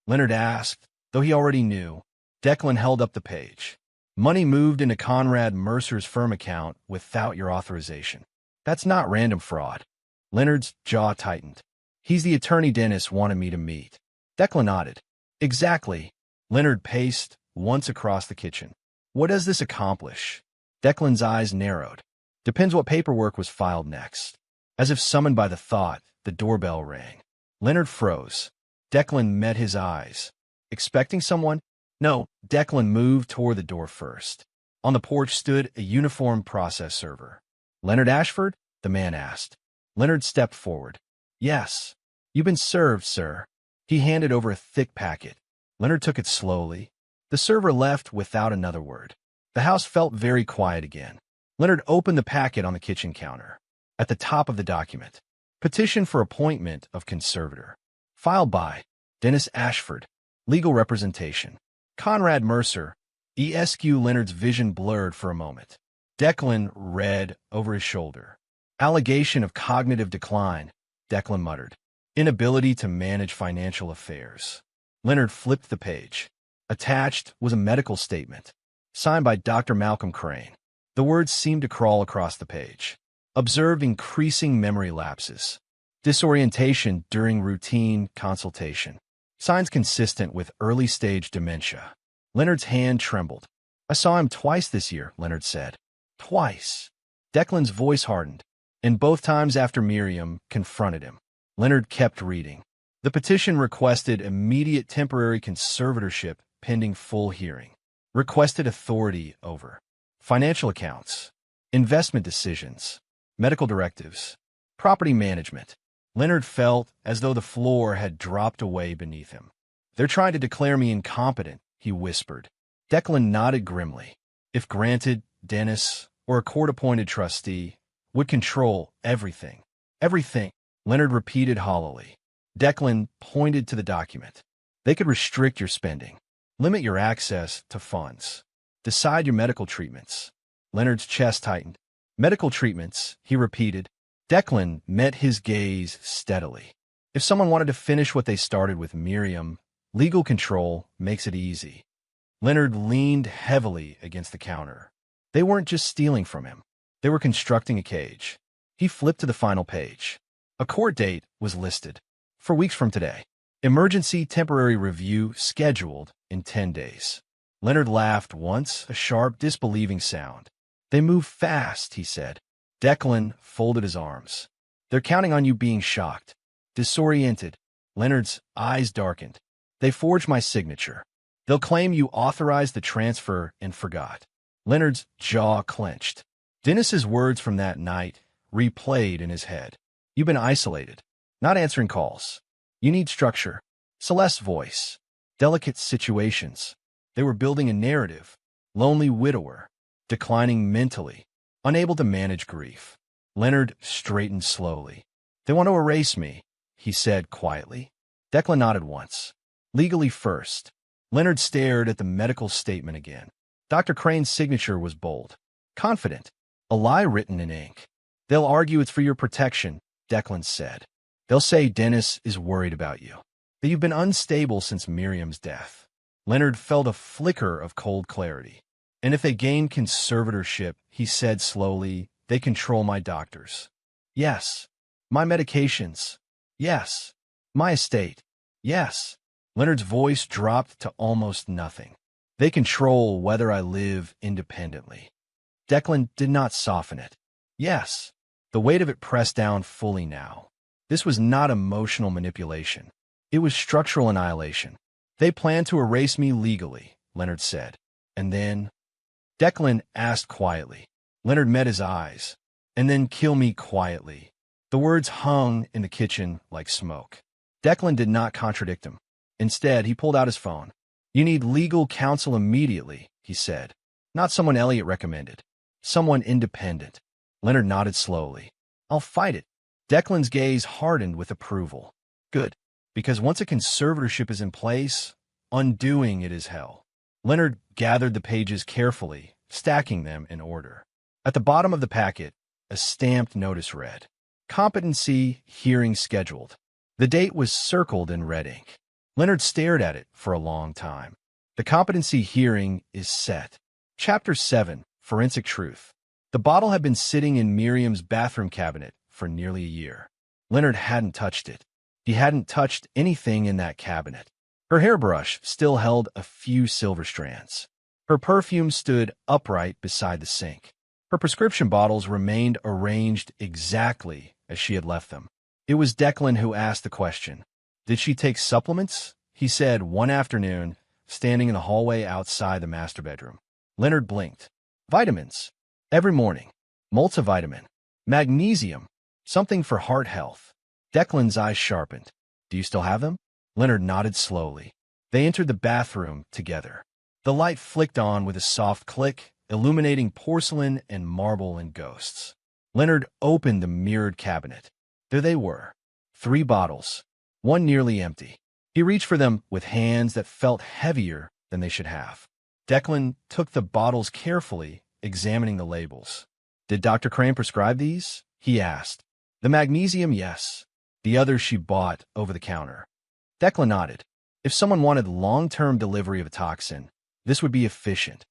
Speaker 1: Leonard asked, though he already knew. Declan held up the page. "Money moved into Conrad Mercer's firm account without your authorization. That's not random fraud." Leonard's jaw tightened. "He's the attorney Dennis wanted me to meet." Declan nodded. "Exactly." Leonard paced once across the kitchen. "What does this accomplish?" Declan's eyes narrowed. "Depends what paperwork was filed next." As if summoned by the thought, the doorbell rang. Leonard froze. Declan met his eyes. Expecting someone? No, Declan moved toward the door first. On the porch stood a uniformed process server. "Leonard Ashford?" the man asked. Leonard stepped forward. "Yes. You've been served, sir." He handed over a thick packet. Leonard took it slowly. The server left without another word. The house felt very quiet again. Leonard opened the packet on the kitchen counter. At the top of the document, Petition for appointment of conservator. Filed by Dennis Ashford. Legal representation. Conrad Mercer. ESQ. Leonard's vision blurred for a moment. Declan read over his shoulder. Allegation of cognitive decline, Declan muttered. Inability to manage financial affairs. Leonard flipped the page. Attached was a medical statement, signed by Dr. Malcolm Crane. The words seemed to crawl across the page. Observed increasing memory lapses. Disorientation during routine consultation. Signs consistent with early-stage dementia. Leonard's hand trembled. I saw him twice this year, Leonard said. Twice. Declan's voice hardened, and both times after Miriam confronted him. Leonard kept reading. The petition requested immediate temporary conservatorship pending full hearing. Requested authority over financial accounts, investment decisions, medical directives, property management. Leonard felt as though the floor had dropped away beneath him. They're trying to declare me incompetent, he whispered. Declan nodded grimly. If granted, Dennis, or a court-appointed trustee, would control everything. Everything, Leonard repeated hollowly. Declan pointed to the document. They could restrict your spending, limit your access to funds, decide your medical treatments. Leonard's chest tightened. Medical treatments, he repeated. Declan met his gaze steadily. If someone wanted to finish what they started with Miriam, legal control makes it easy. Leonard leaned heavily against the counter. They weren't just stealing from him. They were constructing a cage. He flipped to the final page. A court date was listed. For weeks from today. Emergency temporary review scheduled in 10 days. Leonard laughed once, a sharp, disbelieving sound. They move fast, he said. Declan folded his arms. They're counting on you being shocked. Disoriented. Leonard's eyes darkened. They forged my signature. They'll claim you authorized the transfer and forgot. Leonard's jaw clenched. Dennis's words from that night replayed in his head. You've been isolated, not answering calls. You need structure. Celeste's voice. Delicate situations. They were building a narrative. Lonely widower. Declining mentally. Unable to manage grief. Leonard straightened slowly. They want to erase me, he said quietly. Declan nodded once. Legally first. Leonard stared at the medical statement again. Dr. Crane's signature was bold. Confident. A lie written in ink. They'll argue it's for your protection, Declan said. They'll say Dennis is worried about you, that you've been unstable since Miriam's death. Leonard felt a flicker of cold clarity. And if they gain conservatorship, he said slowly, they control my doctors. Yes. My medications. Yes. My estate. Yes. Leonard's voice dropped to almost nothing. They control whether I live independently. Declan did not soften it. Yes. The weight of it pressed down fully now. This was not emotional manipulation. It was structural annihilation. They plan to erase me legally, Leonard said. And then... Declan asked quietly. Leonard met his eyes. And then kill me quietly. The words hung in the kitchen like smoke. Declan did not contradict him. Instead, he pulled out his phone. You need legal counsel immediately, he said. Not someone Elliot recommended. Someone independent. Leonard nodded slowly. I'll fight it. Declan's gaze hardened with approval. Good. Because once a conservatorship is in place, undoing it is hell. Leonard gathered the pages carefully, stacking them in order. At the bottom of the packet, a stamped notice read, Competency hearing scheduled. The date was circled in red ink. Leonard stared at it for a long time. The competency hearing is set. Chapter 7, Forensic Truth. The bottle had been sitting in Miriam's bathroom cabinet for nearly a year. Leonard hadn't touched it. He hadn't touched anything in that cabinet. Her hairbrush still held a few silver strands. Her perfume stood upright beside the sink. Her prescription bottles remained arranged exactly as she had left them. It was Declan who asked the question. Did she take supplements? He said one afternoon, standing in the hallway outside the master bedroom. Leonard blinked. Vitamins. Every morning. Multivitamin. Magnesium. Something for heart health. Declan's eyes sharpened. Do you still have them? Leonard nodded slowly. They entered the bathroom together. The light flicked on with a soft click, illuminating porcelain and marble and ghosts. Leonard opened the mirrored cabinet. There they were. 3 bottles, one nearly empty. He reached for them with hands that felt heavier than they should have. Declan took the bottles carefully, examining the labels. "Did Dr. Crane prescribe these?" he asked. "The magnesium, yes. The others she bought over the counter." Declan nodded. If someone wanted long-term delivery of a toxin, this would be efficient.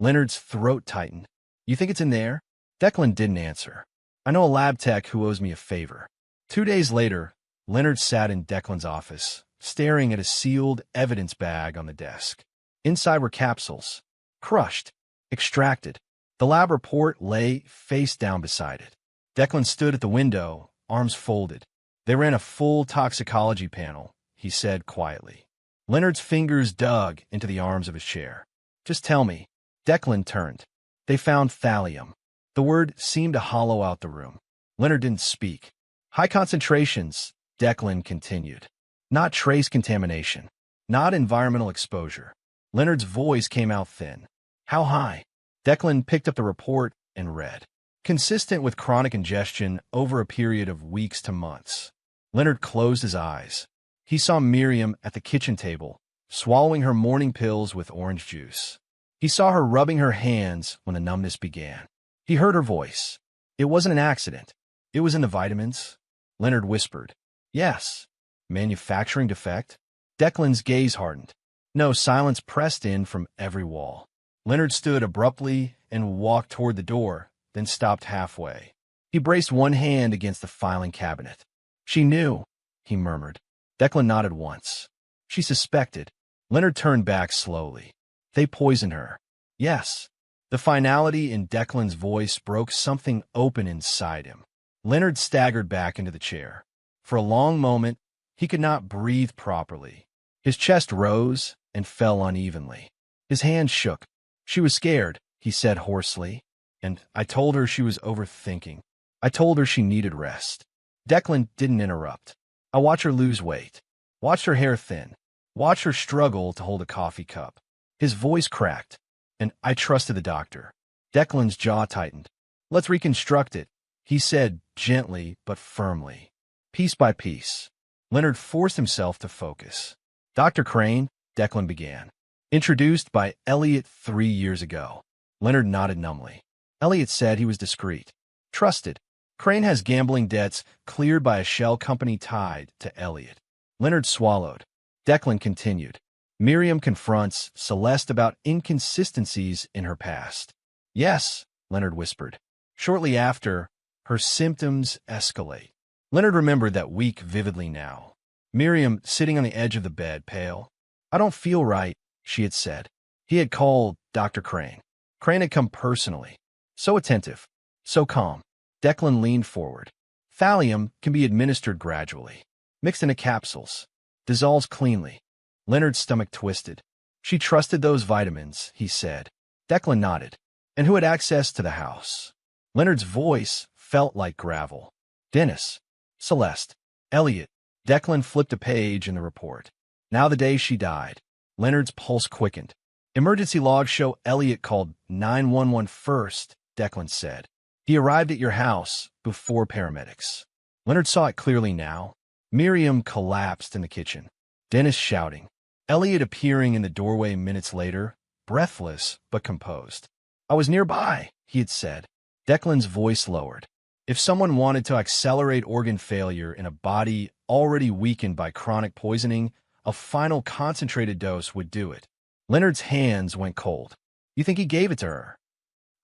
Speaker 1: Leonard's throat tightened. "You think it's in there?" Declan didn't answer. "I know a lab tech who owes me a favor." 2 days later, Leonard sat in Declan's office, staring at a sealed evidence bag on the desk. Inside were capsules, crushed, extracted. The lab report lay face down beside it. Declan stood at the window, arms folded. "They ran a full toxicology panel," he said quietly. Leonard's fingers dug into the arms of his chair. "Just tell me." Declan turned. "They found thallium." The word seemed to hollow out the room. Leonard didn't speak. "High concentrations," Declan continued. "Not trace contamination. Not environmental exposure." Leonard's voice came out thin. "How high?" Declan picked up the report and read. "Consistent with chronic ingestion over a period of weeks to months." Leonard closed his eyes. He saw Miriam at the kitchen table, swallowing her morning pills with orange juice. He saw her rubbing her hands when the numbness began. He heard her voice. "It wasn't an accident. It was in the vitamins." Leonard whispered. "Yes." "Manufacturing defect?" Declan's gaze hardened. No, silence pressed in from every wall. Leonard stood abruptly and walked toward the door, then stopped halfway. He braced one hand against the filing cabinet. "She knew," he murmured. Declan nodded once. "She suspected." Leonard turned back slowly. "They poisoned her." "Yes." The finality in Declan's voice broke something open inside him. Leonard staggered back into the chair. For a long moment, he could not breathe properly. His chest rose and fell unevenly. His hands shook. "She was scared," he said hoarsely. "And I told her she was overthinking. I told her she needed rest." Declan didn't interrupt. "I watched her lose weight. Watched her hair thin. Watched her struggle to hold a coffee cup." His voice cracked. "And I trusted the doctor." Declan's jaw tightened. "Let's reconstruct it," he said gently but firmly. "Piece by piece." Leonard forced himself to focus. "Dr. Crane," Declan began. "Introduced by Elliot 3 years ago." Leonard nodded numbly. Elliot said he was discreet. Trusted. Crane has gambling debts cleared by a shell company tied to Elliot. Leonard swallowed. Declan continued. "Miriam confronts Celeste about inconsistencies in her past." "Yes," Leonard whispered. "Shortly after, her symptoms escalate." Leonard remembered that week vividly now. Miriam sitting on the edge of the bed, pale. "I don't feel right," she had said. He had called Dr. Crane. Crane had come personally. So attentive. So calm. Declan leaned forward. "Thallium can be administered gradually. Mixed into capsules. Dissolves cleanly." Leonard's stomach twisted. "She trusted those vitamins," he said. Declan nodded. "And who had access to the house?" Leonard's voice felt like gravel. "Dennis. Celeste. Elliot." Declan flipped a page in the report. "Now the day she died." Leonard's pulse quickened. "Emergency logs show Elliot called 911 first," Declan said. "He arrived at your house before paramedics." Leonard saw it clearly now. Miriam collapsed in the kitchen. Dennis shouting. Elliot appearing in the doorway minutes later, breathless but composed. "I was nearby," he had said. Declan's voice lowered. If someone wanted to accelerate organ failure in a body already weakened by chronic poisoning, a final concentrated dose would do it. Leonard's hands went cold. "You think he gave it to her?"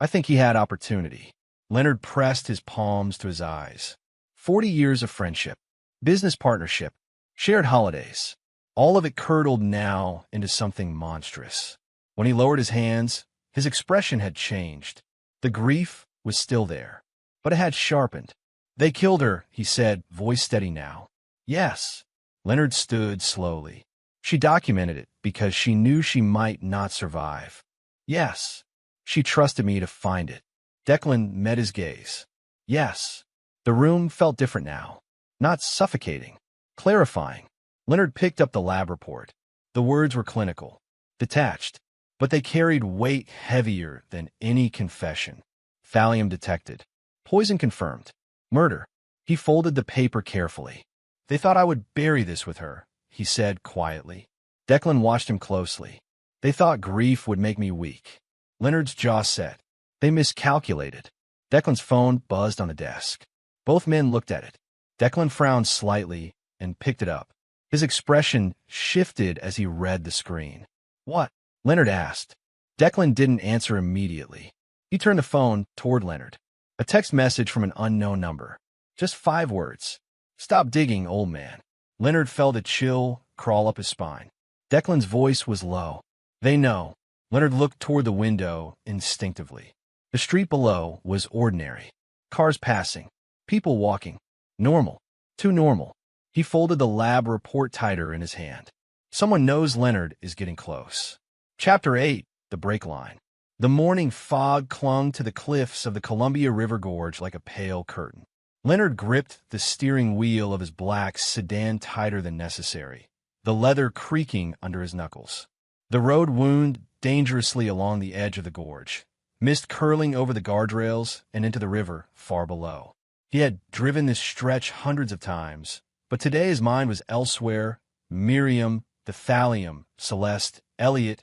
Speaker 1: "I think he had opportunity." Leonard pressed his palms to his eyes. 40 years of friendship, business partnership, shared holidays. All of it curdled now into something monstrous. When he lowered his hands, his expression had changed. The grief was still there, but it had sharpened. "They killed her," he said, voice steady now. "Yes." Leonard stood slowly. "She documented it because she knew she might not survive." "Yes." "She trusted me to find it." Declan met his gaze. "Yes." The room felt different now. Not suffocating, clarifying. Leonard picked up the lab report. The words were clinical, detached, but they carried weight heavier than any confession. Thallium detected. Poison confirmed. Murder. He folded the paper carefully. They thought I would bury this with her, he said quietly. Declan watched him closely. They thought grief would make me weak. Leonard's jaw set. They miscalculated. Declan's phone buzzed on the desk. Both men looked at it. Declan frowned slightly and picked it up. His expression shifted as he read the screen. What? Leonard asked. Declan didn't answer immediately. He turned the phone toward Leonard. A text message from an unknown number. Just 5 words. Stop digging, old man. Leonard felt a chill crawl up his spine. Declan's voice was low. They know. Leonard looked toward the window instinctively. The street below was ordinary. Cars passing. People walking. Normal. Too normal. He folded the lab report tighter in his hand. Someone knows Leonard is getting close. Chapter 8. The Break Line. The morning fog clung to the cliffs of the Columbia River Gorge like a pale curtain. Leonard gripped the steering wheel of his black sedan tighter than necessary, the leather creaking under his knuckles. The road wound dangerously along the edge of the gorge, mist curling over the guardrails and into the river far below. He had driven this stretch hundreds of times, but today his mind was elsewhere. Miriam, the thallium, Celeste, Elliot,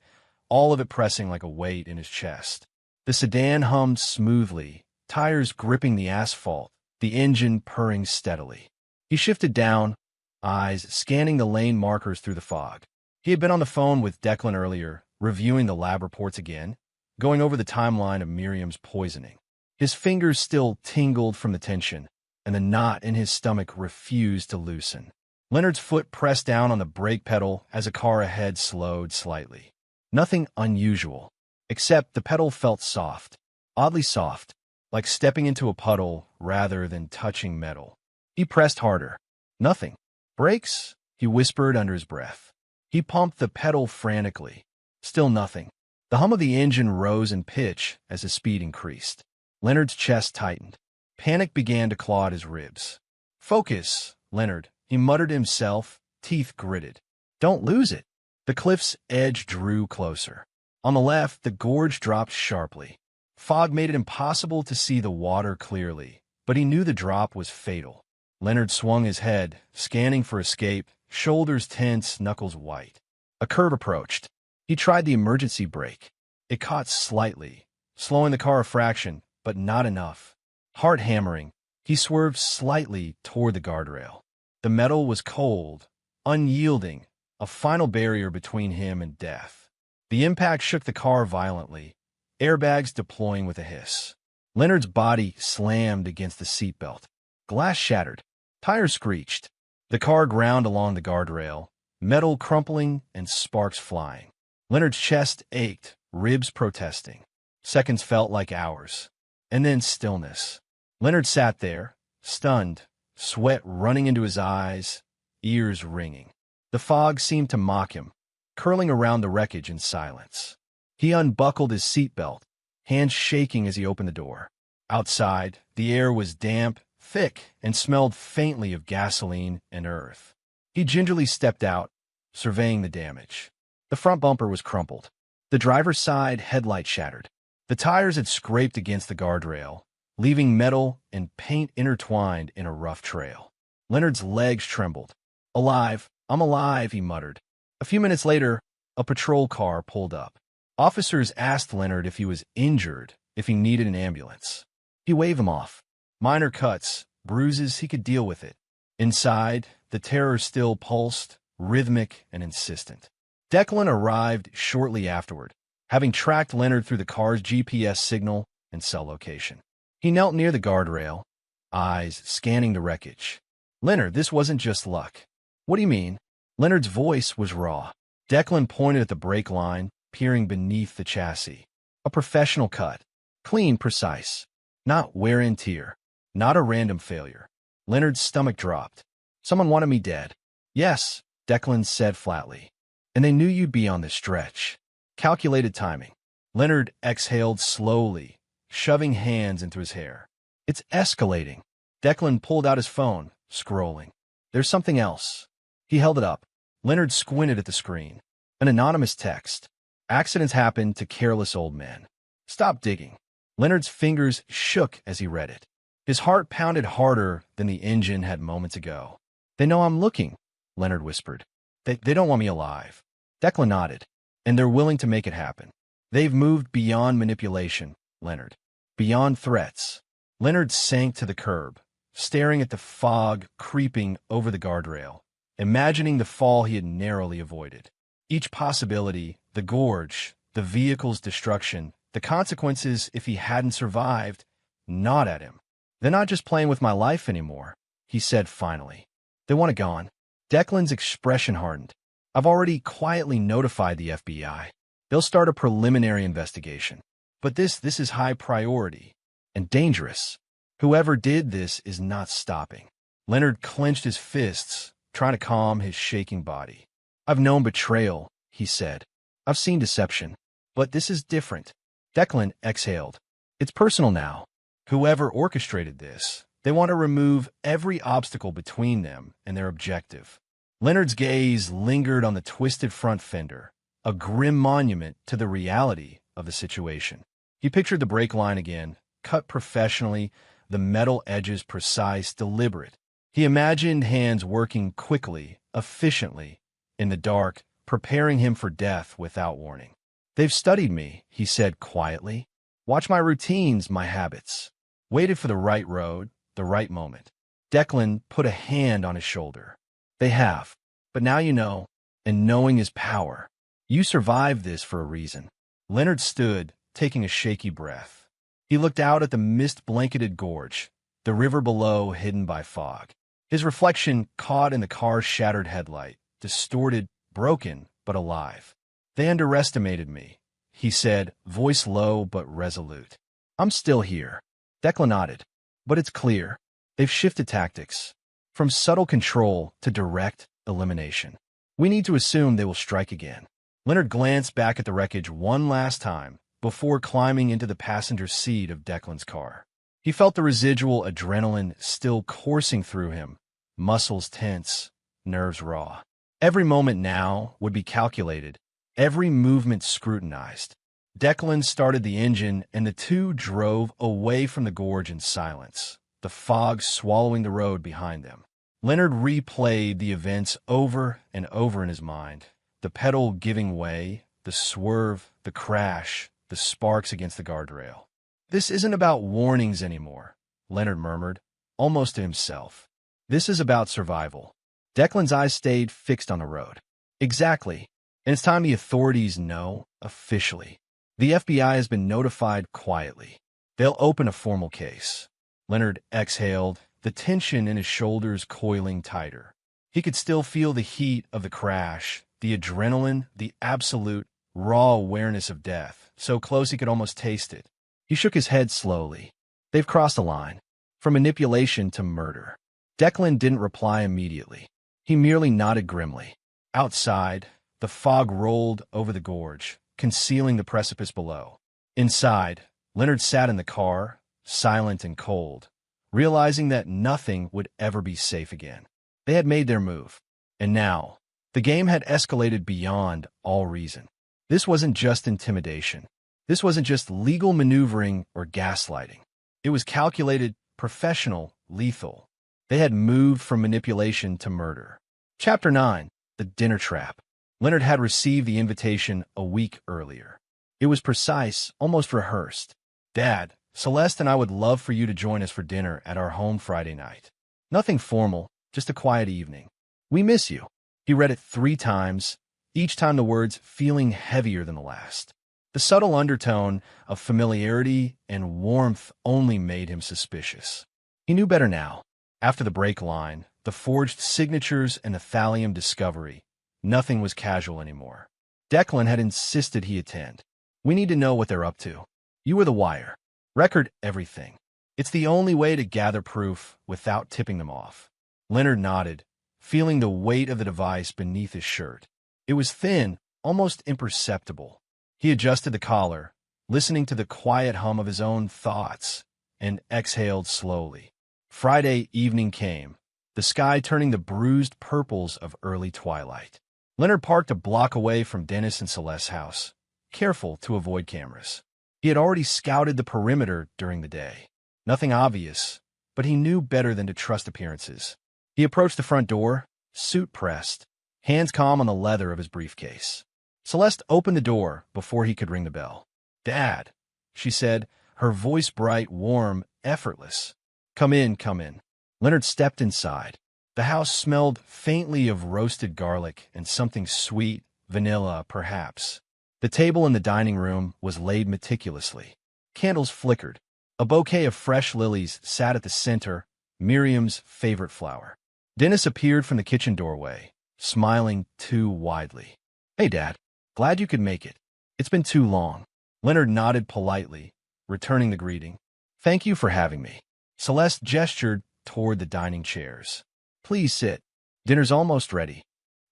Speaker 1: all of it pressing like a weight in his chest. The sedan hummed smoothly, tires gripping the asphalt, the engine purring steadily. He shifted down, eyes scanning the lane markers through the fog. He had been on the phone with Declan earlier, reviewing the lab reports again, going over the timeline of Miriam's poisoning. His fingers still tingled from the tension, and the knot in his stomach refused to loosen. Leonard's foot pressed down on the brake pedal as a car ahead slowed slightly. Nothing unusual, except the pedal felt soft, oddly soft, like stepping into a puddle rather than touching metal. He pressed harder. Nothing. Brakes? He whispered under his breath. He pumped the pedal frantically. Still nothing. The hum of the engine rose in pitch as the speed increased. Leonard's chest tightened. Panic began to claw at his ribs. Focus, Leonard, he muttered to himself, teeth gritted. Don't lose it. The cliff's edge drew closer. On the left, the gorge dropped sharply. Fog made it impossible to see the water clearly, but he knew the drop was fatal. Leonard swung his head, scanning for escape, shoulders tense, knuckles white. A curve approached. He tried the emergency brake. It caught slightly, slowing the car a fraction, but not enough. Heart hammering, he swerved slightly toward the guardrail. The metal was cold, unyielding, a final barrier between him and death. The impact shook the car violently, airbags deploying with a hiss. Leonard's body slammed against the seatbelt. Glass shattered. Tires screeched. The car ground along the guardrail, metal crumpling and sparks flying. Leonard's chest ached, ribs protesting. Seconds felt like hours. And then stillness. Leonard sat there, stunned, sweat running into his eyes, ears ringing. The fog seemed to mock him, curling around the wreckage in silence. He unbuckled his seatbelt, hands shaking as he opened the door. Outside, the air was damp, thick, and smelled faintly of gasoline and earth. He gingerly stepped out, surveying the damage. The front bumper was crumpled. The driver's side headlight shattered. The tires had scraped against the guardrail, leaving metal and paint intertwined in a rough trail. Leonard's legs trembled. Alive, I'm alive, he muttered. A few minutes later, a patrol car pulled up. Officers asked Leonard if he was injured, if he needed an ambulance. He waved them off. Minor cuts, bruises, he could deal with it. Inside, the terror still pulsed, rhythmic and insistent. Declan arrived shortly afterward, having tracked Leonard through the car's GPS signal and cell location. He knelt near the guardrail, eyes scanning the wreckage. Leonard, this wasn't just luck. What do you mean? Leonard's voice was raw. Declan pointed at the brake line, peering beneath the chassis. A professional cut. Clean, precise. Not wear and tear. Not a random failure. Leonard's stomach dropped. Someone wanted me dead. Yes, Declan said flatly. And they knew you'd be on this stretch. Calculated timing. Leonard exhaled slowly, shoving hands into his hair. It's escalating. Declan pulled out his phone, scrolling. There's something else. He held it up. Leonard squinted at the screen. An anonymous text. Accidents happen to careless old men. Stop digging. Leonard's fingers shook as he read it. His heart pounded harder than the engine had moments ago. "They know I'm looking," Leonard whispered. They don't want me alive." Declan nodded. "And they're willing to make it happen. They've moved beyond manipulation, Leonard. Beyond threats." Leonard sank to the curb, staring at the fog creeping over the guardrail, imagining the fall he had narrowly avoided. Each possibility, the gorge, the vehicle's destruction, the consequences if he hadn't survived, gnawed at him. "They're not just playing with my life anymore," he said finally. "They want it gone." Declan's expression hardened. "I've already quietly notified the FBI. They'll start a preliminary investigation. But this is high priority and dangerous. Whoever did this is not stopping." Leonard clenched his fists, trying to calm his shaking body. "I've known betrayal," he said. "I've seen deception. But this is different." Declan exhaled. "It's personal now. Whoever orchestrated this, they want to remove every obstacle between them and their objective." Leonard's gaze lingered on the twisted front fender, a grim monument to the reality of the situation. He pictured the brake line again, cut professionally, the metal edges precise, deliberate. He imagined hands working quickly, efficiently, in the dark, preparing him for death without warning. "They've studied me," he said quietly. "Watch my routines, my habits. Waited for the right road, the right moment." Declan put a hand on his shoulder. "They have. But now you know, and knowing is power. You survived this for a reason." Leonard stood, taking a shaky breath. He looked out at the mist-blanketed gorge, the river below hidden by fog. His reflection caught in the car's shattered headlight, distorted, broken, but alive. "They underestimated me," he said, voice low but resolute. "I'm still here." Declan nodded. "But it's clear. They've shifted tactics. From subtle control to direct elimination. We need to assume they will strike again." Leonard glanced back at the wreckage one last time before climbing into the passenger seat of Declan's car. He felt the residual adrenaline still coursing through him, muscles tense, nerves raw. Every moment now would be calculated, every movement scrutinized. Declan started the engine, and the two drove away from the gorge in silence, the fog swallowing the road behind them. Leonard replayed the events over and over in his mind, the pedal giving way, the swerve, the crash, the sparks against the guardrail. "This isn't about warnings anymore," Leonard murmured, almost to himself. "This is about survival." Declan's eyes stayed fixed on the road. "Exactly. And it's time the authorities know, officially. The FBI has been notified quietly. They'll open a formal case." Leonard exhaled, the tension in his shoulders coiling tighter. He could still feel the heat of the crash, the adrenaline, the absolute, raw awareness of death, so close he could almost taste it. He shook his head slowly. "They've crossed a line. From manipulation to murder." Declan didn't reply immediately. He merely nodded grimly. Outside, the fog rolled over the gorge, concealing the precipice below. Inside, Leonard sat in the car, silent and cold, realizing that nothing would ever be safe again. They had made their move. And now, the game had escalated beyond all reason. This wasn't just intimidation. This wasn't just legal maneuvering or gaslighting. It was calculated, professional, lethal. They had moved from manipulation to murder. Chapter 9. The Dinner Trap. Leonard had received the invitation a week earlier. It was precise, almost rehearsed. "Dad, Celeste and I would love for you to join us for dinner at our home Friday night. Nothing formal, just a quiet evening. We miss you." He read it 3 times, each time the words feeling heavier than the last. The subtle undertone of familiarity and warmth only made him suspicious. He knew better now. After the brake line, the forged signatures, and the thallium discovery, nothing was casual anymore. Declan had insisted he attend. "We need to know what they're up to. You were the wire. Record everything. It's the only way to gather proof without tipping them off." Leonard nodded, feeling the weight of the device beneath his shirt. It was thin, almost imperceptible. He adjusted the collar, listening to the quiet hum of his own thoughts, and exhaled slowly. Friday evening came, the sky turning the bruised purples of early twilight. Leonard parked a block away from Dennis and Celeste's house, careful to avoid cameras. He had already scouted the perimeter during the day. Nothing obvious, but he knew better than to trust appearances. He approached the front door, suit pressed, hands calm on the leather of his briefcase. Celeste opened the door before he could ring the bell. "Dad," she said, her voice bright, warm, effortless. Come in, come in." Leonard stepped inside. The house smelled faintly of roasted garlic and something sweet, vanilla, perhaps. The table in the dining room was laid meticulously. Candles flickered. A bouquet of fresh lilies sat at the center, Miriam's favorite flower. Dennis appeared from the kitchen doorway, smiling too widely. "Hey, Dad. Glad you could make it. It's been too long." Leonard nodded politely, returning the greeting. "Thank you for having me." Celeste gestured toward the dining chairs. "Please sit. Dinner's almost ready."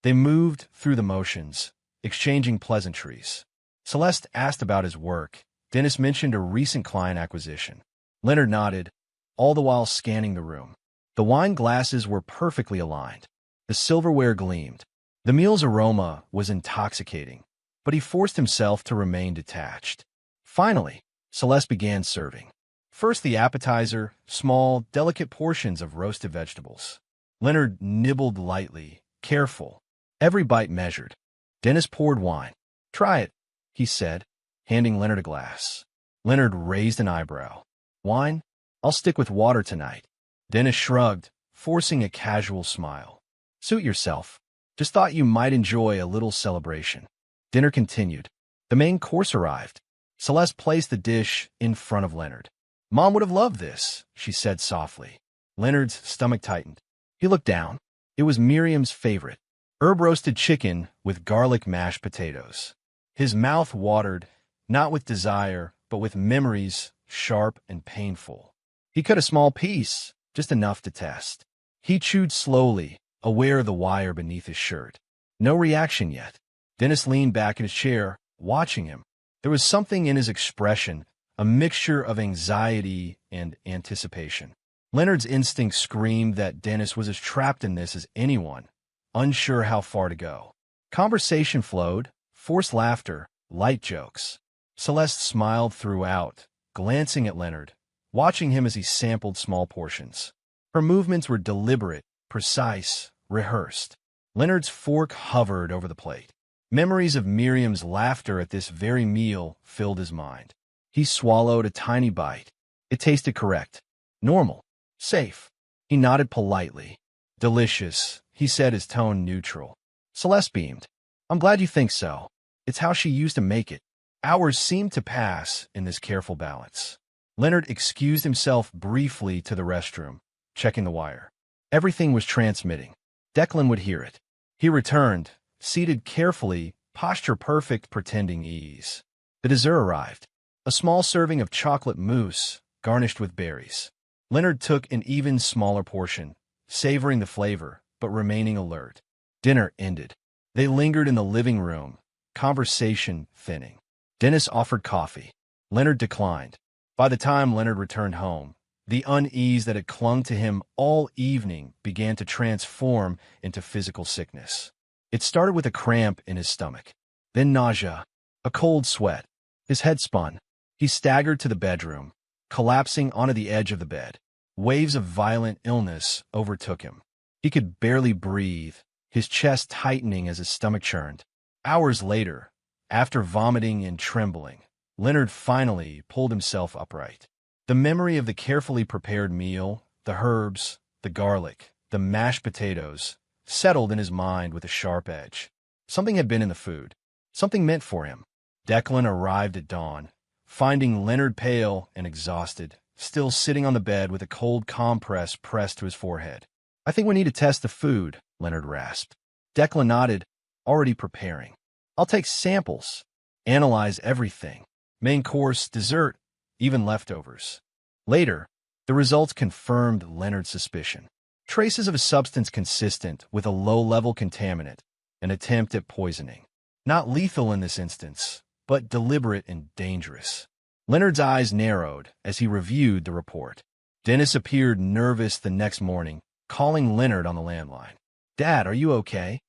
Speaker 1: They moved through the motions, exchanging pleasantries. Celeste asked about his work. Dennis mentioned a recent client acquisition. Leonard nodded, all the while scanning the room. The wine glasses were perfectly aligned. The silverware gleamed. The meal's aroma was intoxicating, but he forced himself to remain detached. Finally, Celeste began serving. First the appetizer, small, delicate portions of roasted vegetables. Leonard nibbled lightly, careful, every bite measured. Dennis poured wine. "Try it," he said, handing Leonard a glass. Leonard raised an eyebrow. "Wine? I'll stick with water tonight." Dennis shrugged, forcing a casual smile. "Suit yourself. Just thought you might enjoy a little celebration." Dinner continued. The main course arrived. Celeste placed the dish in front of Leonard. "Mom would have loved this," she said softly. Leonard's stomach tightened. He looked down. It was Miriam's favorite, herb-roasted chicken with garlic mashed potatoes. His mouth watered, not with desire, but with memories, sharp and painful. He cut a small piece, just enough to test. He chewed slowly, aware of the wire beneath his shirt. No reaction yet. Dennis leaned back in his chair, watching him. There was something in his expression, a mixture of anxiety and anticipation. Leonard's instinct screamed that Dennis was as trapped in this as anyone, unsure how far to go. Conversation flowed, forced laughter, light jokes. Celeste smiled throughout, glancing at Leonard, watching him as he sampled small portions. Her movements were deliberate, precise, rehearsed. Leonard's fork hovered over the plate. Memories of Miriam's laughter at this very meal filled his mind. He swallowed a tiny bite. It tasted correct. Normal. Safe. He nodded politely. "Delicious," he said, his tone neutral. Celeste beamed. "I'm glad you think so. It's how she used to make it." Hours seemed to pass in this careful balance. Leonard excused himself briefly to the restroom, checking the wire. Everything was transmitting. Declan would hear it. He returned, seated carefully, posture perfect, pretending ease. The dessert arrived. A small serving of chocolate mousse, garnished with berries. Leonard took an even smaller portion, savoring the flavor, but remaining alert. Dinner ended. They lingered in the living room, conversation thinning. Dennis offered coffee. Leonard declined. By the time Leonard returned home, the unease that had clung to him all evening began to transform into physical sickness. It started with a cramp in his stomach, then nausea, a cold sweat. His head spun. He staggered to the bedroom, collapsing onto the edge of the bed. Waves of violent illness overtook him. He could barely breathe, his chest tightening as his stomach churned. Hours later, after vomiting and trembling, Leonard finally pulled himself upright. The memory of the carefully prepared meal, the herbs, the garlic, the mashed potatoes, settled in his mind with a sharp edge. Something had been in the food. Something meant for him. Declan arrived at dawn, finding Leonard pale and exhausted, still sitting on the bed with a cold compress pressed to his forehead. "I think we need to test the food," Leonard rasped. Declan nodded, already preparing. "I'll take samples, analyze everything. Main course, dessert, even leftovers." Later, the results confirmed Leonard's suspicion. Traces of a substance consistent with a low-level contaminant, an attempt at poisoning. Not lethal in this instance, but deliberate and dangerous. Leonard's eyes narrowed as he reviewed the report. Dennis appeared nervous the next morning, calling Leonard on the landline. "Dad, are you okay?"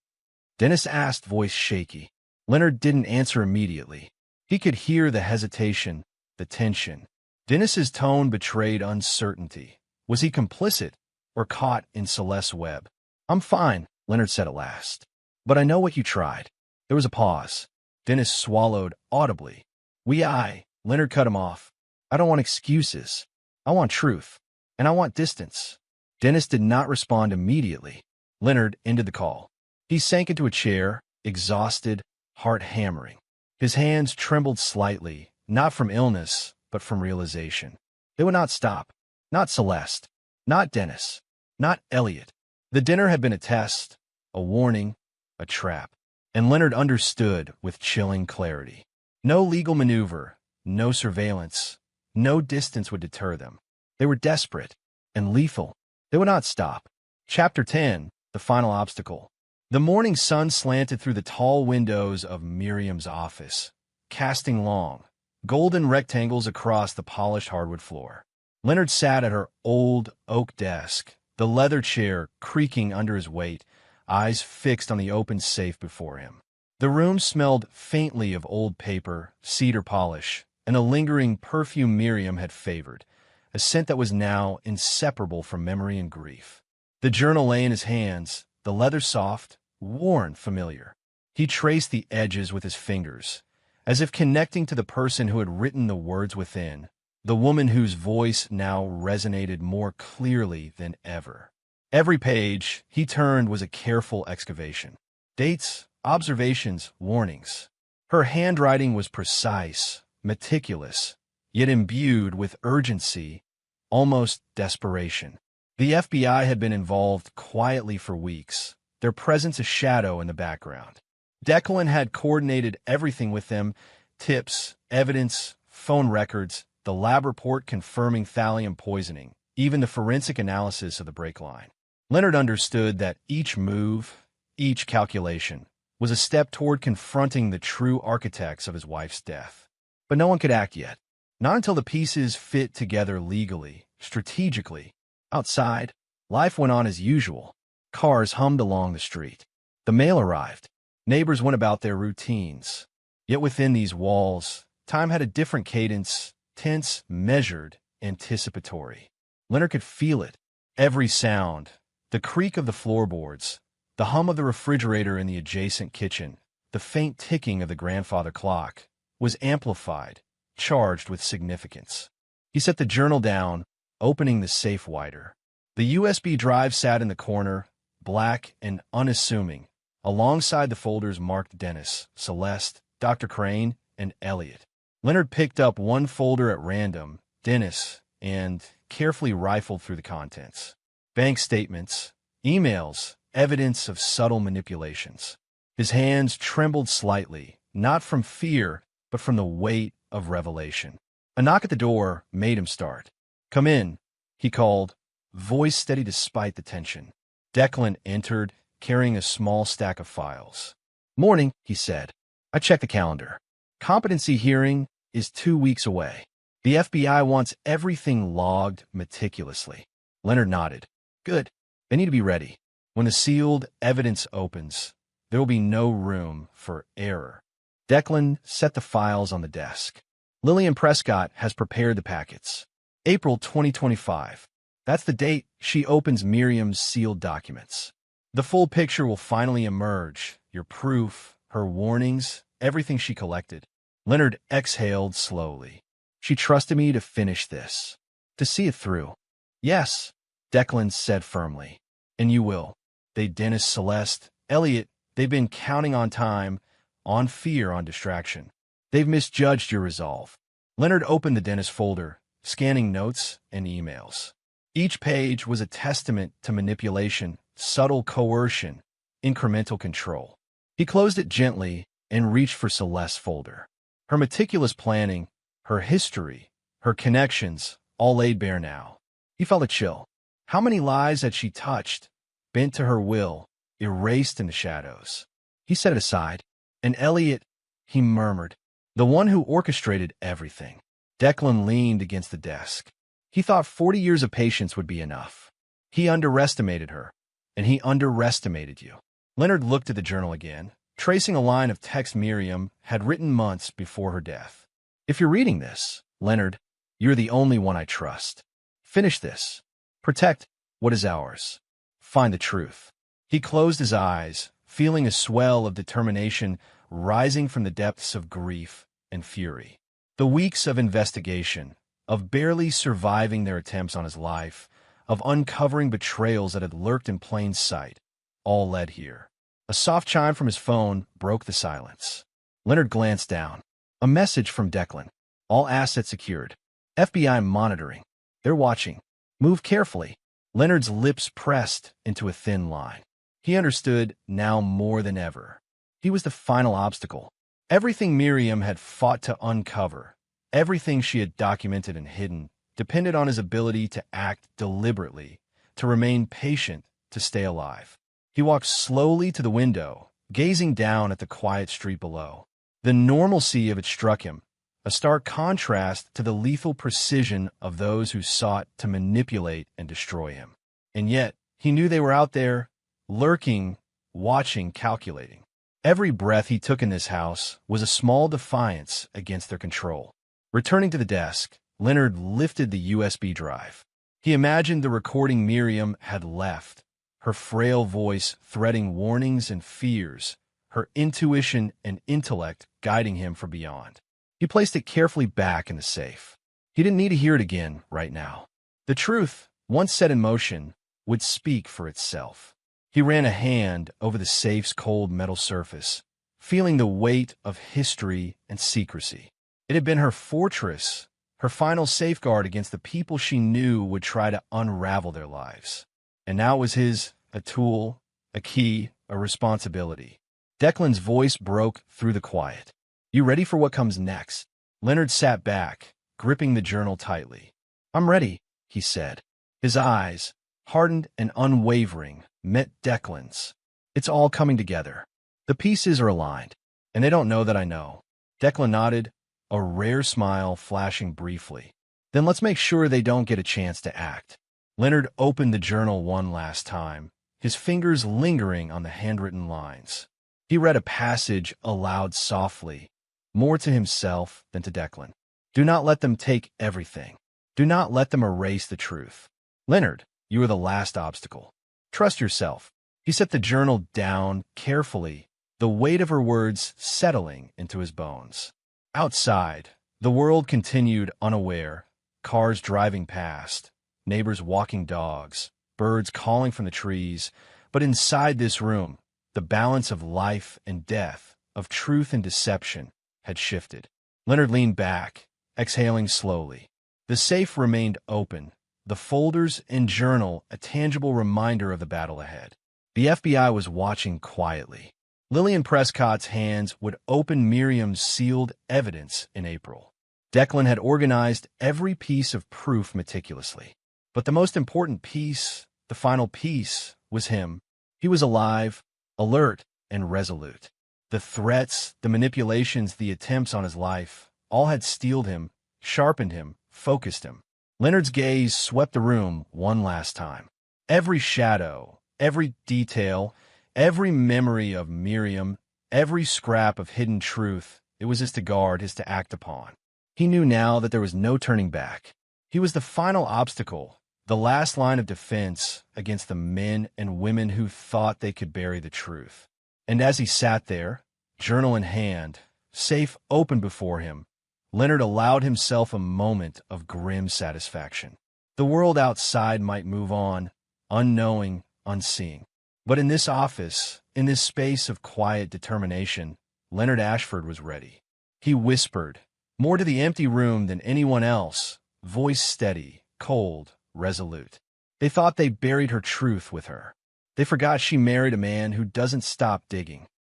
Speaker 1: Dennis asked, voice shaky. Leonard didn't answer immediately. He could hear the hesitation, the tension. Dennis's tone betrayed uncertainty, Was he complicit or caught in Celeste's web? I'm fine, Leonard said at last. But I know what you tried. There was a pause. Dennis swallowed audibly. Leonard cut him off. I don't want excuses. I want truth. And I want distance. Dennis did not respond immediately. Leonard ended the call. He sank into a chair, exhausted, heart hammering. His hands trembled slightly, not from illness, but from realization. They would not stop. Not Celeste. Not Dennis. Not Elliot. The dinner had been a test, a warning, a trap. And Leonard understood with chilling clarity. No legal maneuver, no surveillance, no distance would deter them. They were desperate and lethal. They would not stop. Chapter 10, The Final Obstacle. The morning sun slanted through the tall windows of Miriam's office, casting long, golden rectangles across the polished hardwood floor. Leonard sat at her old oak desk, the leather chair creaking under his weight, eyes fixed on the open safe before him. The room smelled faintly of old paper, cedar polish, and a lingering perfume Miriam had favored, a scent that was now inseparable from memory and grief. The journal lay in his hands, the leather soft, worn, familiar. He traced the edges with his fingers, as if connecting to the person who had written the words within, the woman whose voice now resonated more clearly than ever. Every page he turned was a careful excavation. Dates, observations, warnings. Her handwriting was precise, meticulous, yet imbued with urgency, almost desperation. The FBI had been involved quietly for weeks, their presence a shadow in the background. Declan had coordinated everything with them: tips, evidence, phone records, the lab report confirming thallium poisoning, even the forensic analysis of the brake line. Leonard understood that each move, each calculation, was a step toward confronting the true architects of his wife's death. But no one could act yet. Not until the pieces fit together legally, strategically. Outside, life went on as usual. Cars hummed along the street. The mail arrived. Neighbors went about their routines. Yet within these walls, time had a different cadence, tense, measured, anticipatory. Leonard could feel it. Every sound, the creak of the floorboards, the hum of the refrigerator in the adjacent kitchen, the faint ticking of the grandfather clock, was amplified, charged with significance. He set the journal down, opening the safe wider. The USB drive sat in the corner, black and unassuming, alongside the folders marked Dennis, Celeste, Dr. Crane, and Elliot. Leonard picked up one folder at random, Dennis, and carefully rifled through the contents. Bank statements, emails, evidence of subtle manipulations. His hands trembled slightly, not from fear, but from the weight of revelation. A knock at the door made him start. "Come in," he called, voice steady despite the tension. Declan entered, carrying a small stack of files. "Morning," he said. "I checked the calendar. Competency hearing is 2 weeks away. The FBI wants everything logged meticulously." Leonard nodded. "Good. They need to be ready. When the sealed evidence opens, there will be no room for error." Declan set the files on the desk. "Lillian Prescott has prepared the packets. April 2025. That's the date she opens Miriam's sealed documents. The full picture will finally emerge, your proof, her warnings, everything she collected." Leonard exhaled slowly. "She trusted me to finish this, to see it through." "Yes," Declan said firmly. "And you will. Dennis, Celeste, Elliot, they've been counting on time, on fear, on distraction. They've misjudged your resolve." Leonard opened the Dennis folder, scanning notes and emails. Each page was a testament to manipulation, subtle coercion, incremental control. He closed it gently and reached for Celeste's folder. Her meticulous planning, her history, her connections, all laid bare now. He felt a chill. How many lives had she touched, bent to her will, erased in the shadows? He set it aside. "And Elliot," he murmured, "the one who orchestrated everything." Declan leaned against the desk. He thought 40 years of patience would be enough. He underestimated her, and he underestimated you. Leonard looked at the journal again, tracing a line of text Miriam had written months before her death. "If you're reading this, Leonard, you're the only one I trust. Finish this. Protect what is ours. Find the truth. He closed his eyes, feeling a swell of determination rising from the depths of grief and fury. The weeks of investigation, of barely surviving their attempts on his life, of uncovering betrayals that had lurked in plain sight, all led here. A soft chime from his phone broke the silence. Leonard glanced down. A message from Declan. All assets secured. FBI monitoring. They're watching. Move carefully. Leonard's lips pressed into a thin line. He understood now more than ever. He was the final obstacle. Everything Miriam had fought to uncover, everything she had documented and hidden, depended on his ability to act deliberately, to remain patient, to stay alive. He walked slowly to the window, gazing down at the quiet street below. The normalcy of it struck him, a stark contrast to the lethal precision of those who sought to manipulate and destroy him. And yet, he knew they were out there, lurking, watching, calculating. Every breath he took in this house was a small defiance against their control. Returning to the desk, Leonard lifted the USB drive. He imagined the recording Miriam had left, her frail voice threading warnings and fears, her intuition and intellect guiding him from beyond. He placed it carefully back in the safe. He didn't need to hear it again right now. The truth, once set in motion, would speak for itself. He ran a hand over the safe's cold metal surface, feeling the weight of history and secrecy. It had been her fortress, her final safeguard against the people she knew would try to unravel their lives. And now it was his, a tool, a key, a responsibility. Declan's voice broke through the quiet. You ready for what comes next? Leonard sat back, gripping the journal tightly. I'm ready, he said. His eyes, hardened and unwavering, met Declan's. It's all coming together. The pieces are aligned, and they don't know that I know. Declan nodded, a rare smile flashing briefly. Then let's make sure they don't get a chance to act. Leonard opened the journal one last time, his fingers lingering on the handwritten lines. He read a passage aloud softly, more to himself than to Declan. Do not let them take everything. Do not let them erase the truth. Leonard, you are the last obstacle. Trust yourself. He set the journal down carefully, the weight of her words settling into his bones. Outside, the world continued unaware, cars driving past, neighbors walking dogs, birds calling from the trees, but inside this room, the balance of life and death, of truth and deception, had shifted. Leonard leaned back, exhaling slowly. The safe remained open, the folders and journal a tangible reminder of the battle ahead. The FBI was watching quietly. Lillian Prescott's hands would open Miriam's sealed evidence in April. Declan had organized every piece of proof meticulously. But the most important piece, the final piece, was him. He was alive, alert, and resolute. The threats, the manipulations, the attempts on his life, all had steeled him, sharpened him, focused him. Leonard's gaze swept the room one last time. Every shadow, every detail, every memory of Miriam, every scrap of hidden truth, it was his to guard, his to act upon. He knew now that there was no turning back. He was the final obstacle, the last line of defense against the men and women who thought they could bury the truth. And as he sat there, journal in hand, safe open before him, Leonard allowed himself a moment of grim satisfaction. The world outside might move on, unknowing, unseeing. But in this office, in this space of quiet determination, Leonard Ashford was ready. He whispered, more to the empty room than anyone else, voice steady, cold, resolute. They thought they buried her truth with her. They forgot she married a man who doesn't stop digging.